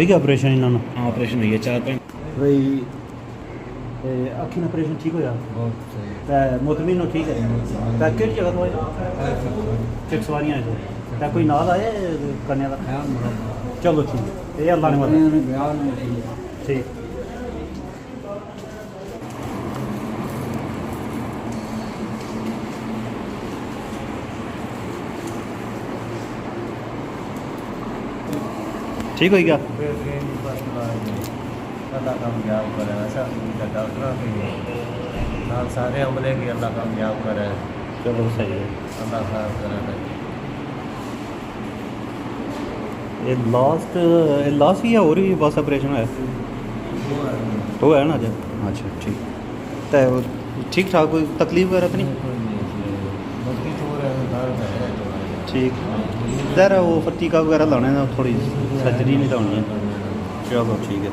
गया ऑपरेशन इन्होंने? हाँ ऑपरेशन हुई है 4-5 भाई अखी ऑपरेशन ठीक होया मुतमिन हो ठीक है कि जगह तो एक सवारियाँ है तो कोई नाल आए करने का चलो ठीक है ये अल्लाह ने ठीक ठीक हो गया अल्लाह कामयाब करे ऐसा डॉक्टर सारे अमले की अल्लाह कामयाब करे चलो सही है अल्लाह खैर करे। ये लास्ट ही है और भी बस ऑपरेशन है तो है ना जी अच्छा ठीक तो ठीक ठाक कोई तकलीफ वगैरह तो नहीं ठीक ज़रा वो टीका वगैरह लाने थोड़ी सर्जरी नहीं लानी है चलो ठीक है।